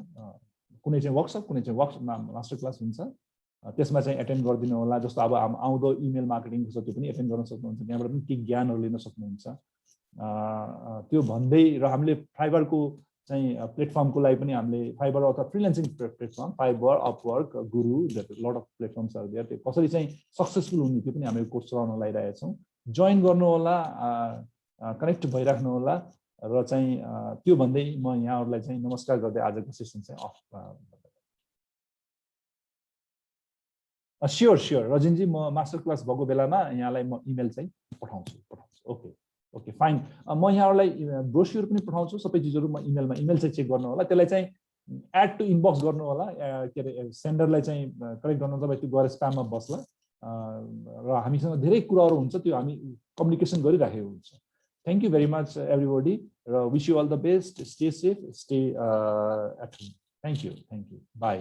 कुनै चाहिँ वर्कसप कुनै चाहिँ मास्टर क्लास हुन्छ, त्यसमा चाहिँ एटेन्ड गरिदिनु होला। जस्तो अब आउँदो इमेल मार्केटिङ छ त्यो पनि एटेन्ड गर्न सक्नुहुन्छ, त्यहाँबाट पनि केही ज्ञानहरू लिन सक्नुहुन्छ। त्यो भन्दै र हामीले फाइबरको चाहिँ प्लेटफर्मको लागि पनि हामीले फाइबर अथवा freelancing platform fibre, Upwork, Guru, lot of प्लेटफर्म्सहरू दिएर त्यो कसरी चाहिँ सक्सेसफुल हुने त्यो पनि हामीले कोर्स चलाउन लगाइरहेका छौँ। जोइन गर्नु होला, कनेक्ट भइराख्नु होला र चाहिँ त्यो भन्दै म यहाँहरूलाई चाहिँ नमस्कार गर्दै आजको सेसन चाहिँ अफ। स्योर रजिनजी, म मास्टर क्लास भएको बेलामा यहाँलाई म इमेल चाहिँ पठाउँछु। Okay fine. म यहाँहरूलाई ब्रोस्योर पनि पठाउँछु, सबै चिजहरू म इमेल चाहिँ चेक गर्नु होला। त्यसलाई चाहिँ एड टु इनबक्स गर्नु होला, के अरे सेन्डरलाई चाहिँ करेक्ट गर्नु तपाईँ त्यो गएर स्प्याममा बस्ला र हामीसँग धेरै कुराहरू हुन्छ त्यो हामी कम्युनिकेसन गरिराखेको हुन्छ। Thank you very much everybody र wish you all the best, stay safe, stay at home. Thank you, by.